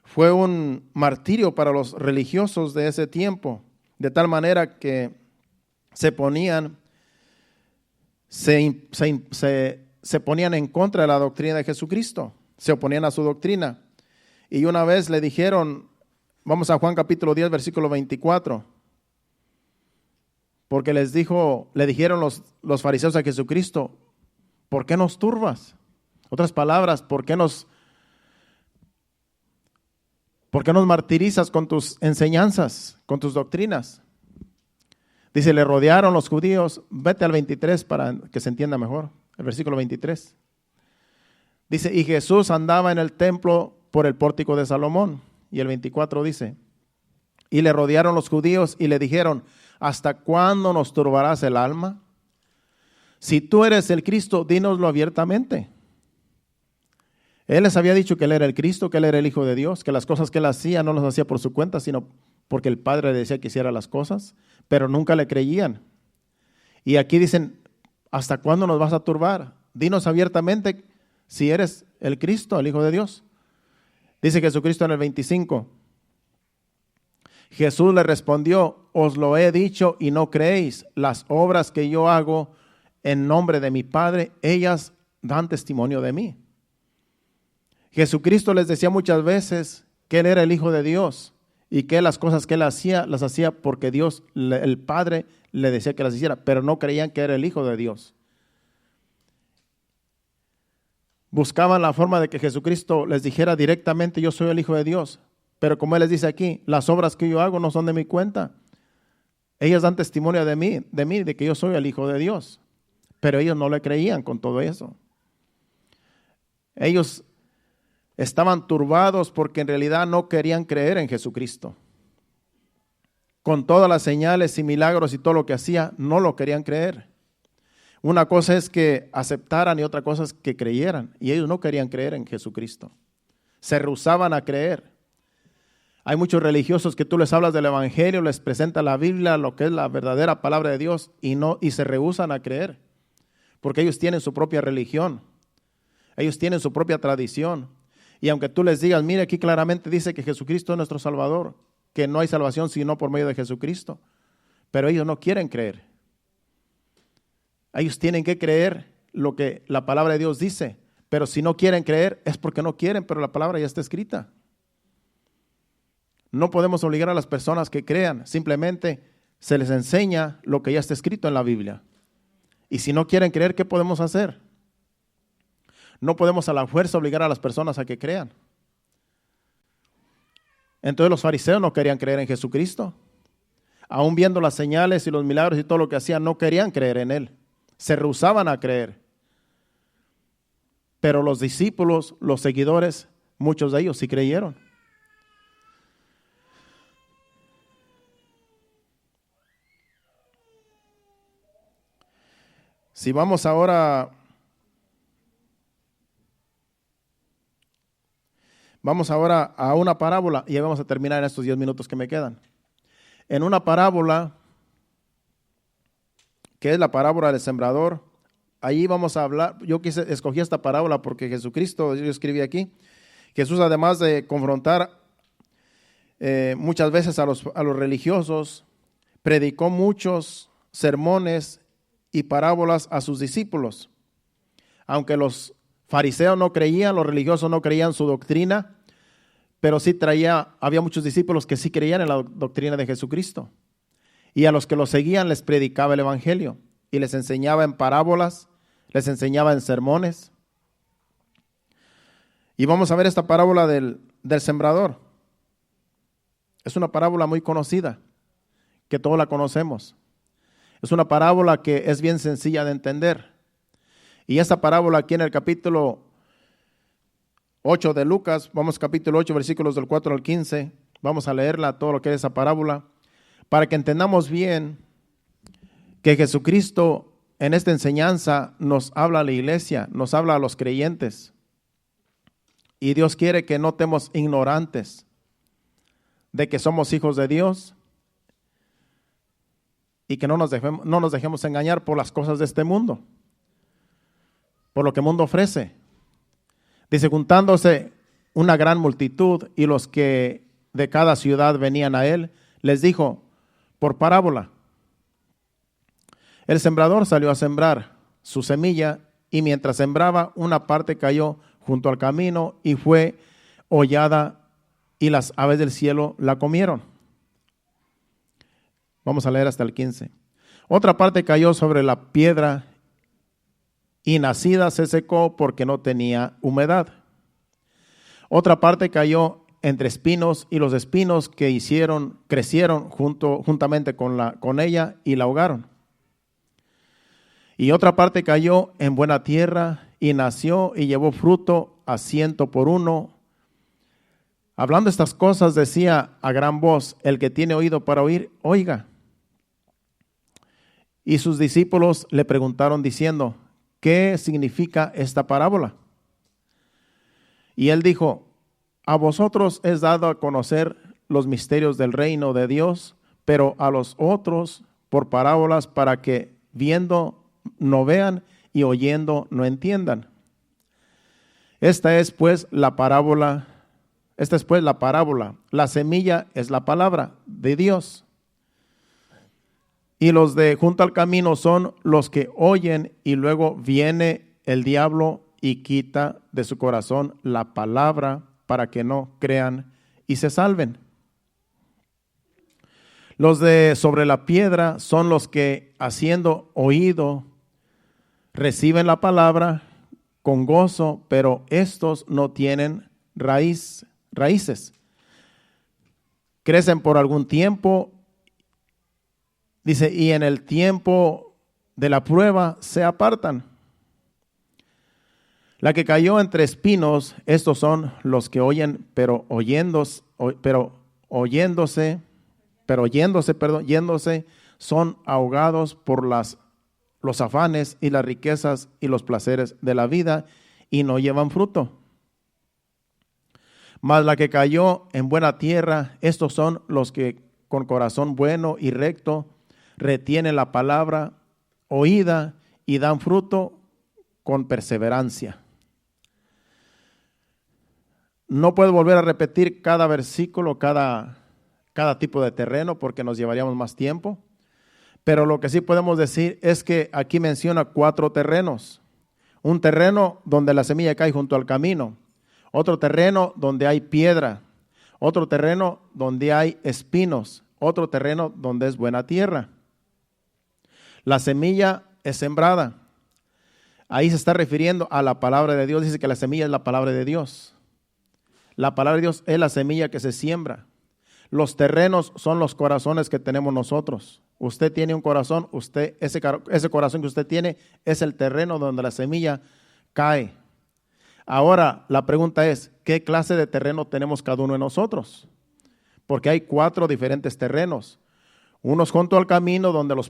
fue un martirio para los religiosos de ese tiempo, de tal manera que se ponían se ponían en contra de la doctrina de Jesucristo, se oponían a su doctrina. Y una vez le dijeron, vamos a Juan capítulo 10, versículo 24, porque le dijeron los fariseos a Jesucristo, ¿por qué nos turbas? Otras palabras, ¿por qué nos martirizas con tus enseñanzas, con tus doctrinas? Dice, le rodearon los judíos. Vete al 23 para que se entienda mejor. El versículo 23. Dice, y Jesús andaba en el templo por el pórtico de Salomón. Y el 24 dice, y le rodearon los judíos y le dijeron, ¿hasta cuándo nos turbarás el alma? Si tú eres el Cristo, dínoslo abiertamente. Él les había dicho que Él era el Cristo, que Él era el Hijo de Dios, que las cosas que Él hacía no las hacía por su cuenta, sino porque el Padre le decía que hiciera las cosas, pero nunca le creían. Y aquí dicen, ¿hasta cuándo nos vas a turbar? Dinos abiertamente si eres el Cristo, el Hijo de Dios. Dice Jesucristo en el 25. Jesús le respondió, os lo he dicho y no creéis. Las obras que yo hago en nombre de mi Padre, ellas dan testimonio de mí. Jesucristo les decía muchas veces que Él era el Hijo de Dios y que las cosas que Él hacía, las hacía porque Dios, el Padre, le decía que las hiciera, pero no creían que era el Hijo de Dios. Buscaban la forma de que Jesucristo les dijera directamente, yo soy el Hijo de Dios, pero como Él les dice aquí, las obras que yo hago no son de mi cuenta. Ellas dan testimonio de mí, de que yo soy el Hijo de Dios, pero ellos no le creían con todo eso. Ellos estaban turbados porque en realidad no querían creer en Jesucristo. Con todas las señales y milagros y todo lo que hacía, no lo querían creer. Una cosa es que aceptaran y otra cosa es que creyeran. Y ellos no querían creer en Jesucristo. Se rehusaban a creer. Hay muchos religiosos que tú les hablas del Evangelio, les presenta la Biblia, lo que es la verdadera palabra de Dios, y se rehusan a creer. Porque ellos tienen su propia religión. Ellos tienen su propia tradición. Y aunque tú les digas, mire, aquí claramente dice que Jesucristo es nuestro Salvador, que no hay salvación sino por medio de Jesucristo. Pero ellos no quieren creer. Ellos tienen que creer lo que la palabra de Dios dice. Pero si no quieren creer, es porque no quieren, pero la palabra ya está escrita. No podemos obligar a las personas que crean. Simplemente se les enseña lo que ya está escrito en la Biblia. Y si no quieren creer, ¿qué podemos hacer? No podemos a la fuerza obligar a las personas a que crean. Entonces los fariseos no querían creer en Jesucristo. Aún viendo las señales y los milagros y todo lo que hacían, no querían creer en Él. Se rehusaban a creer. Pero los discípulos, los seguidores, muchos de ellos sí creyeron. Si vamos ahora... Vamos ahora a una parábola y ya vamos a terminar en estos 10 minutos que me quedan. En una parábola, que es la parábola del sembrador, ahí vamos a hablar, escogí esta parábola porque Jesucristo, yo escribí aquí, Jesús además de confrontar muchas veces a los religiosos, predicó muchos sermones y parábolas a sus discípulos. Aunque los fariseos no creían, los religiosos no creían su doctrina, pero sí había muchos discípulos que sí creían en la doctrina de Jesucristo. Y a los que lo seguían les predicaba el Evangelio y les enseñaba en parábolas, les enseñaba en sermones. Y vamos a ver esta parábola del sembrador. Es una parábola muy conocida, que todos la conocemos. Es una parábola que es bien sencilla de entender. Y esta parábola aquí en el capítulo 8 de Lucas, vamos capítulo 8, versículos del 4 al 15, vamos a leerla, todo lo que es esa parábola, para que entendamos bien que Jesucristo en esta enseñanza nos habla a la iglesia, nos habla a los creyentes. Y Dios quiere que no estemos ignorantes de que somos hijos de Dios y que no nos dejemos engañar por las cosas de este mundo, por lo que el mundo ofrece. Dice, juntándose una gran multitud y los que de cada ciudad venían a él, les dijo por parábola: el sembrador salió a sembrar. su semilla, y mientras sembraba, una parte cayó junto al camino y fue hollada, y las aves del cielo la comieron. Vamos a leer hasta el 15. Otra parte cayó sobre la piedra y nacida se secó porque no tenía humedad. Otra parte cayó entre espinos, y los espinos que crecieron juntamente con ella y la ahogaron. Y otra parte cayó en buena tierra y nació y llevó fruto a 100 por uno. Hablando estas cosas decía a gran voz: el que tiene oído para oír, oiga. Y sus discípulos le preguntaron diciendo: ¿qué significa esta parábola? Y él dijo: a vosotros es dado a conocer los misterios del reino de Dios, pero a los otros por parábolas, para que viendo no vean y oyendo no entiendan. Esta es pues la parábola. La semilla es la palabra de Dios. Y los de junto al camino son los que oyen, y luego viene el diablo y quita de su corazón la palabra, para que no crean y se salven. Los de sobre la piedra son los que, haciendo oído, reciben la palabra con gozo, pero estos no tienen raíces. Crecen por algún tiempo, dice, y en el tiempo de la prueba se apartan. La que cayó entre espinos, estos son los que oyen, pero oyéndose, son ahogados por los afanes y las riquezas y los placeres de la vida, y no llevan fruto. Mas la que cayó en buena tierra, estos son los que con corazón bueno y recto retienen la palabra oída y dan fruto con perseverancia. No puedo volver a repetir cada versículo, cada tipo de terreno, porque nos llevaríamos más tiempo. Pero lo que sí podemos decir es que aquí menciona 4 terrenos. Un terreno donde la semilla cae junto al camino. Otro terreno donde hay piedra. Otro terreno donde hay espinos. Otro terreno donde es buena tierra. La semilla es sembrada. Ahí se está refiriendo a la palabra de Dios. Dice que la semilla es la palabra de Dios. La palabra de Dios es la semilla que se siembra. Los terrenos son los corazones que tenemos nosotros. Usted tiene un corazón, ese corazón que usted tiene es el terreno donde la semilla cae. Ahora, la pregunta es, ¿qué clase de terreno tenemos cada uno de nosotros? Porque hay 4 diferentes terrenos. Unos junto al camino donde los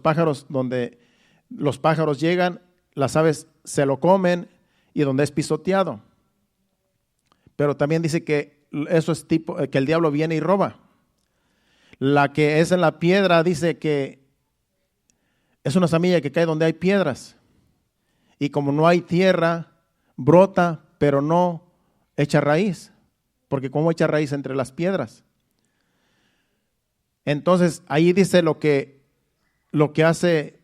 pájaros llegan, las aves se lo comen, y donde es pisoteado. Pero también dice que eso es que el diablo viene y roba. La que es en la piedra dice que es una semilla que cae donde hay piedras. Y como no hay tierra, brota, pero no echa raíz. Porque ¿cómo echa raíz entre las piedras? Entonces ahí dice lo que hace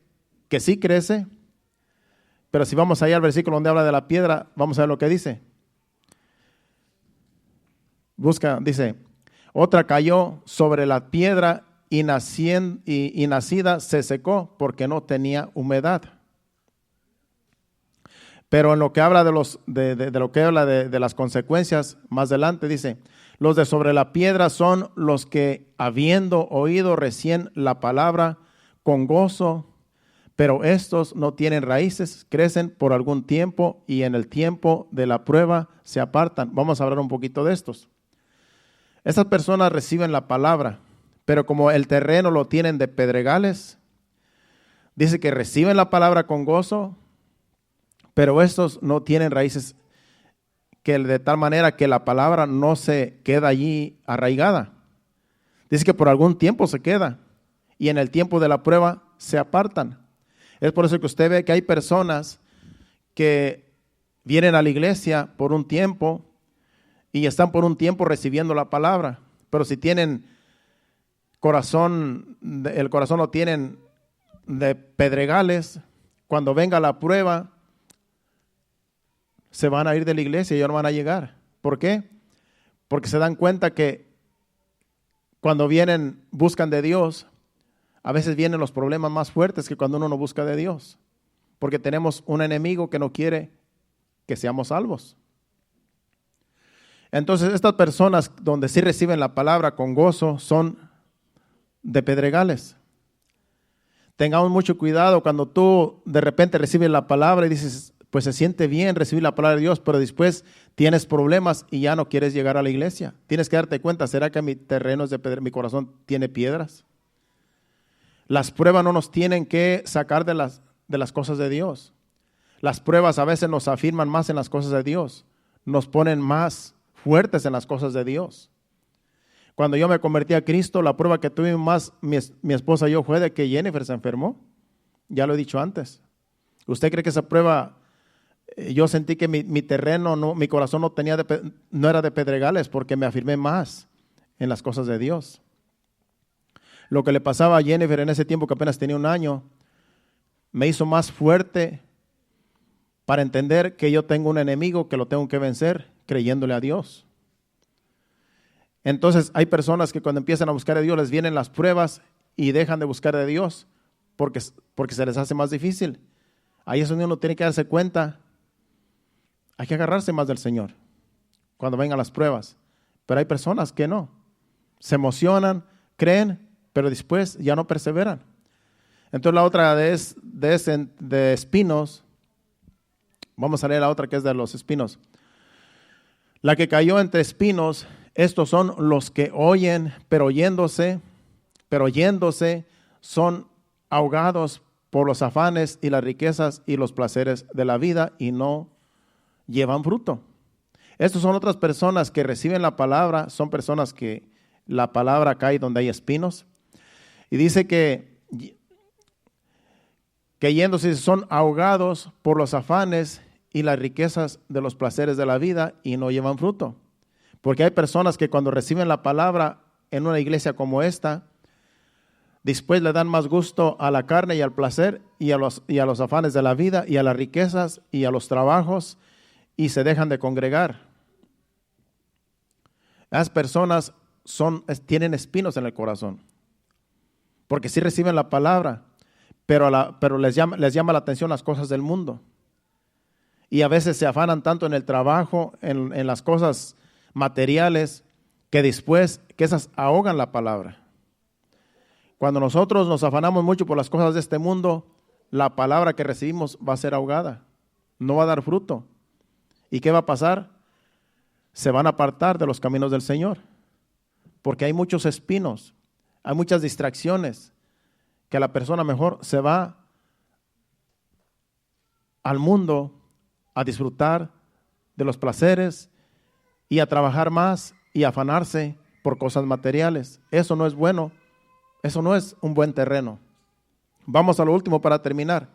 que sí crece. Pero si vamos allá al versículo donde habla de la piedra, vamos a ver lo que dice. Dice, otra cayó sobre la piedra y nacida se secó porque no tenía humedad. Pero en lo que habla de las consecuencias, más adelante dice, los de sobre la piedra son los que, habiendo oído recién la palabra con gozo, pero estos no tienen raíces, crecen por algún tiempo y en el tiempo de la prueba se apartan. Vamos a hablar un poquito de estos. Estas personas reciben la palabra, pero como el terreno lo tienen de pedregales, dice que reciben la palabra con gozo, pero estos no tienen raíces, que de tal manera que la palabra no se queda allí arraigada. Dice que por algún tiempo se queda y en el tiempo de la prueba se apartan. Es por eso que usted ve que hay personas que vienen a la iglesia por un tiempo y están por un tiempo recibiendo la palabra, pero si tienen el corazón lo tienen de pedregales, cuando venga la prueba, se van a ir de la iglesia y ya no van a llegar. ¿Por qué? Porque se dan cuenta que cuando vienen, buscan de Dios, a veces vienen los problemas más fuertes que cuando uno no busca de Dios. Porque tenemos un enemigo que no quiere que seamos salvos. Entonces, estas personas donde sí reciben la palabra con gozo son de pedregales. Tengamos mucho cuidado cuando tú de repente recibes la palabra y dices, pues se siente bien recibir la palabra de Dios, pero después tienes problemas y ya no quieres llegar a la iglesia. Tienes que darte cuenta, ¿será que mi terreno es de pedra, mi corazón tiene piedras? Las pruebas no nos tienen que sacar de las cosas de Dios. Las pruebas a veces nos afirman más en las cosas de Dios, nos ponen más fuertes en las cosas de Dios. Cuando yo me convertí a Cristo, la prueba que tuve más mi esposa y yo fue de que Jennifer se enfermó. Ya lo he dicho antes. ¿Usted cree que esa prueba, yo sentí que mi terreno, mi corazón no era de pedregales porque me afirmé más en las cosas de Dios? Lo que le pasaba a Jennifer en ese tiempo, que apenas tenía 1 año, me hizo más fuerte para entender que yo tengo un enemigo que lo tengo que vencer creyéndole a Dios. Entonces hay personas que cuando empiezan a buscar a Dios les vienen las pruebas y dejan de buscar a Dios porque se les hace más difícil. Ahí es donde uno tiene que darse cuenta. Hay que agarrarse más del Señor cuando vengan las pruebas. Pero hay personas que no. Se emocionan, creen, pero después ya no perseveran. Entonces la otra de espinos, vamos a leer la otra que es de los espinos. La que cayó entre espinos, estos son los que oyen, pero yéndose son ahogados por los afanes y las riquezas y los placeres de la vida y no llevan fruto. Estos son otras personas que reciben la palabra, son personas que la palabra cae donde hay espinos. Y dice que yéndose son ahogados por los afanes y las riquezas de los placeres de la vida y no llevan fruto. Porque hay personas que cuando reciben la palabra en una iglesia como esta, después le dan más gusto a la carne y al placer y a los afanes de la vida y a las riquezas y a los trabajos y se dejan de congregar. Las personas tienen espinos en el corazón, porque sí reciben la palabra, pero les llama la atención las cosas del mundo. Y a veces se afanan tanto en el trabajo, en las cosas materiales, que después que esas ahogan la palabra. Cuando nosotros nos afanamos mucho por las cosas de este mundo, la palabra que recibimos va a ser ahogada, no va a dar fruto. ¿Y qué va a pasar? Se van a apartar de los caminos del Señor, porque hay muchos espinos, hay muchas distracciones, que la persona mejor se va al mundo a disfrutar de los placeres y a trabajar más y a afanarse por cosas materiales. Eso no es bueno, eso no es un buen terreno. Vamos a lo último para terminar,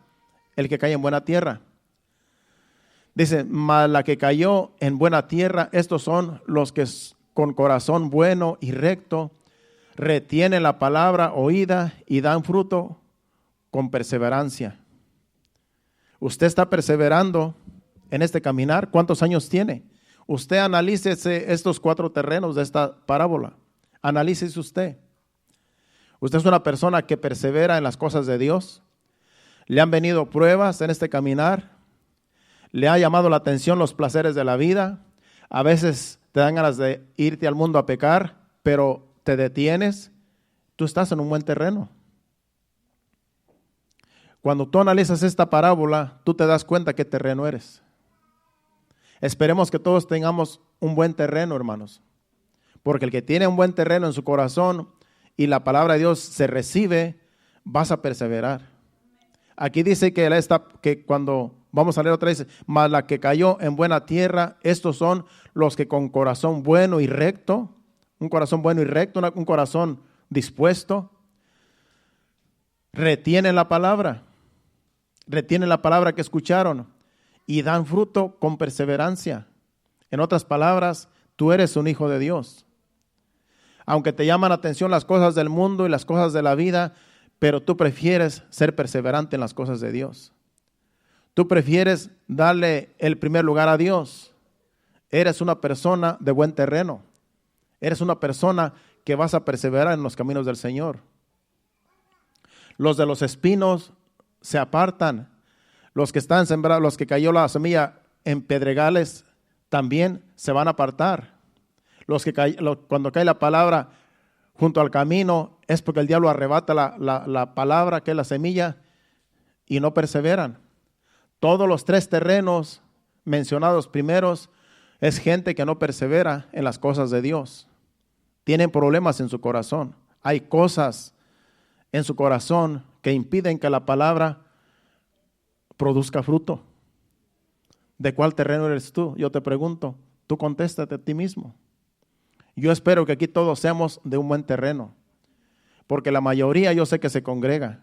el que cae en buena tierra. Dice, mas la que cayó en buena tierra, estos son los que con corazón bueno y recto retienen la palabra oída y dan fruto con perseverancia. Usted está perseverando en este caminar. ¿Cuántos años tiene? Usted analícese estos 4 terrenos de esta parábola. Analícese usted. Usted es una persona que persevera en las cosas de Dios. Le han venido pruebas en este caminar. Le ha llamado la atención los placeres de la vida. A veces te dan ganas de irte al mundo a pecar, pero te detienes. Tú estás en un buen terreno. Cuando tú analizas esta parábola, tú te das cuenta qué terreno eres. Esperemos que todos tengamos un buen terreno, hermanos. Porque el que tiene un buen terreno en su corazón y la palabra de Dios se recibe, vas a perseverar. Aquí dice que cuando vamos a leer otra vez, mas la que cayó en buena tierra, estos son los que con corazón bueno y recto, un corazón bueno y recto, un corazón dispuesto, retienen la palabra que escucharon y dan fruto con perseverancia. En otras palabras, tú eres un hijo de Dios. Aunque te llaman la atención las cosas del mundo y las cosas de la vida, pero tú prefieres ser perseverante en las cosas de Dios. Tú prefieres darle el primer lugar a Dios. Eres una persona de buen terreno. Eres una persona que vas a perseverar en los caminos del Señor. Los de los espinos se apartan. Los que están sembrados, los que cayó la semilla en pedregales, también se van a apartar. Cuando cae la palabra junto al camino, es porque el diablo arrebata la palabra, que es la semilla, y no perseveran. Todos los 3 terrenos mencionados primeros es gente que no persevera en las cosas de Dios. Tienen problemas en su corazón. Hay cosas en su corazón que impiden que la palabra produzca fruto. ¿De cuál terreno eres tú? Yo te pregunto. Tú contéstate a ti mismo. Yo espero que aquí todos seamos de un buen terreno, porque la mayoría yo sé que se congrega.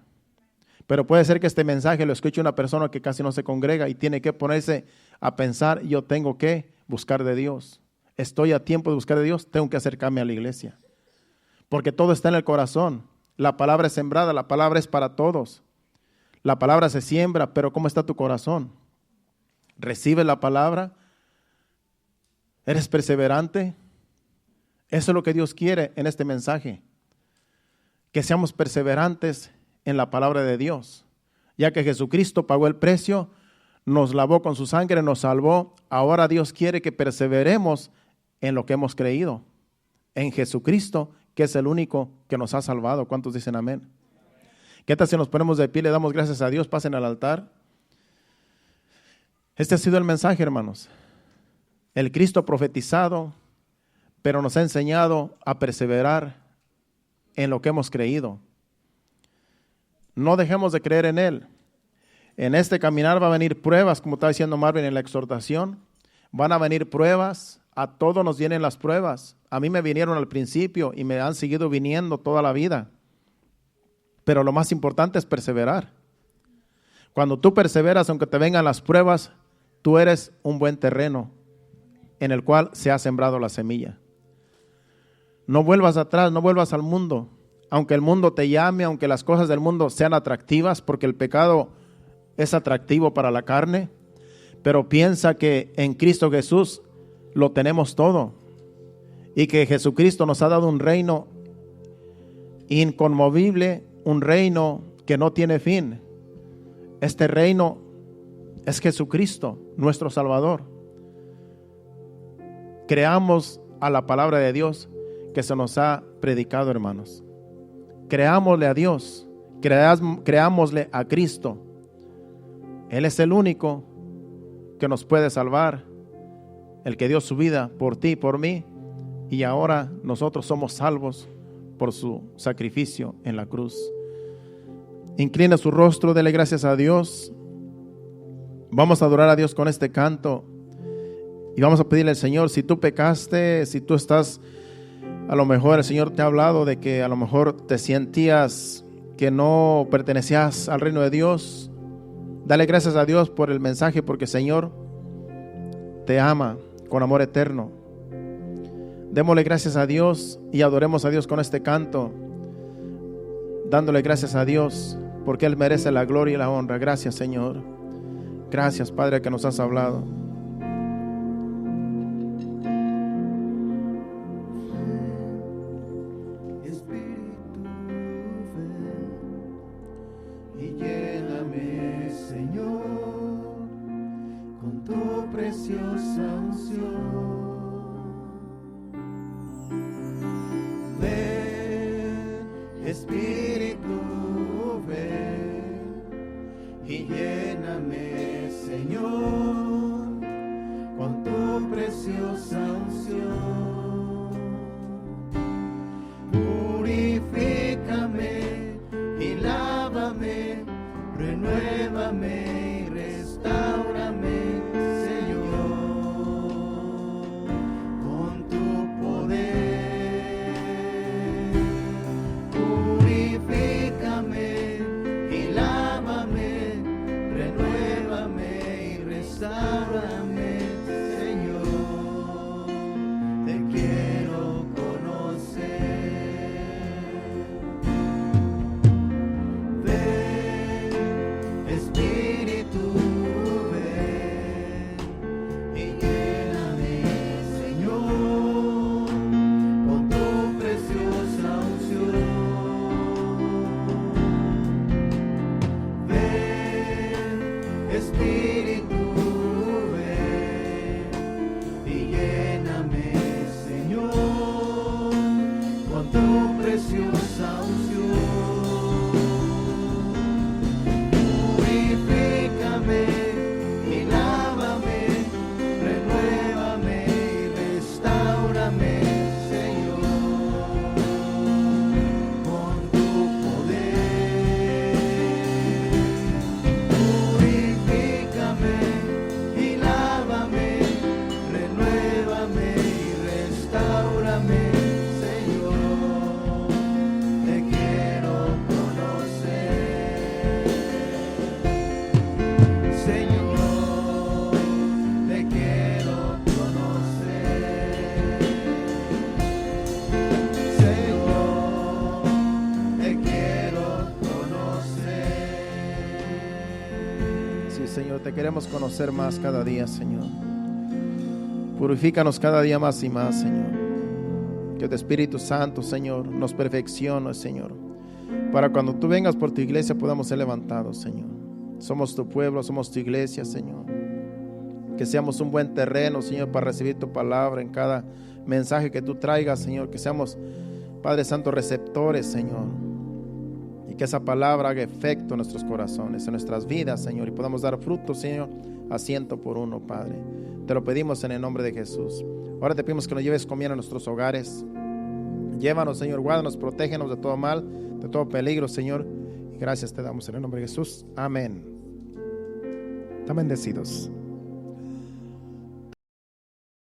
Pero puede ser que este mensaje lo escuche una persona que casi no se congrega y tiene que ponerse a pensar, yo tengo que buscar de Dios. Estoy a tiempo de buscar de Dios, tengo que acercarme a la iglesia. Porque todo está en el corazón. La palabra es sembrada, la palabra es para todos. La palabra se siembra, pero ¿cómo está tu corazón? ¿Recibes la palabra? ¿Eres perseverante? Eso es lo que Dios quiere en este mensaje. Que seamos perseverantes en la palabra de Dios, ya que Jesucristo pagó el precio, nos lavó con su sangre, nos salvó. Ahora Dios quiere que perseveremos en lo que hemos creído, en Jesucristo, que es el único que nos ha salvado. ¿Cuántos dicen amén? ¿Qué tal si nos ponemos de pie, le damos gracias a Dios, pasen al altar? Este ha sido el mensaje, hermanos. El Cristo profetizado, pero nos ha enseñado a perseverar en lo que hemos creído. No dejemos de creer en Él. En este caminar va a venir pruebas, como estaba diciendo Marvin en la exhortación. Van a venir pruebas, a todos nos vienen las pruebas. A mí me vinieron al principio y me han seguido viniendo toda la vida. Pero lo más importante es perseverar. Cuando tú perseveras, aunque te vengan las pruebas, tú eres un buen terreno en el cual se ha sembrado la semilla. No vuelvas atrás, no vuelvas al mundo. Aunque el mundo te llame, aunque las cosas del mundo sean atractivas, porque el pecado es atractivo para la carne, pero piensa que en Cristo Jesús lo tenemos todo y que Jesucristo nos ha dado un reino inconmovible, un reino que no tiene fin. Este reino es Jesucristo, nuestro Salvador. Creamos a la palabra de Dios que se nos ha predicado, hermanos. Creámosle a Dios, creámosle a Cristo. Él es el único que nos puede salvar, el que dio su vida por ti y por mí, y ahora nosotros somos salvos por su sacrificio en la cruz. Inclina su rostro, dele gracias a Dios. Vamos a adorar a Dios con este canto y vamos a pedirle al Señor, si tú pecaste, si tú estás, a lo mejor el Señor te ha hablado de que a lo mejor te sentías que no pertenecías al reino de Dios, dale gracias a Dios por el mensaje, porque el Señor te ama con amor eterno. Démosle gracias a Dios y adoremos a Dios con este canto, dándole gracias a Dios porque Él merece la gloria y la honra. Gracias, Señor. Gracias, Padre, que nos has hablado. Espíritu, ven y lléname, Señor, con tu preciosa unción. Purifícame y lávame, renuévame y restáurame, Señor, con tu poder. Restáurame, Señor, te quiero conocer. Ven, Espíritu, te queremos conocer más cada día, Señor. Purifícanos cada día más y más, Señor. Que tu Espíritu Santo, Señor, nos perfeccione, Señor, para cuando tú vengas por tu iglesia podamos ser levantados, Señor. Somos tu pueblo, somos tu iglesia, Señor. Que seamos un buen terreno, Señor, para recibir tu palabra en cada mensaje que tú traigas, Señor. Que seamos, Padre Santo, receptores, Señor. Y que esa palabra haga efecto en nuestros corazones, en nuestras vidas, Señor. Y podamos dar fruto, Señor, a 100 por 1, Padre. Te lo pedimos en el nombre de Jesús. Ahora te pedimos que nos lleves comida a nuestros hogares. Llévanos, Señor, guárdanos, protégenos de todo mal, de todo peligro, Señor. Y gracias te damos en el nombre de Jesús. Amén. Están bendecidos.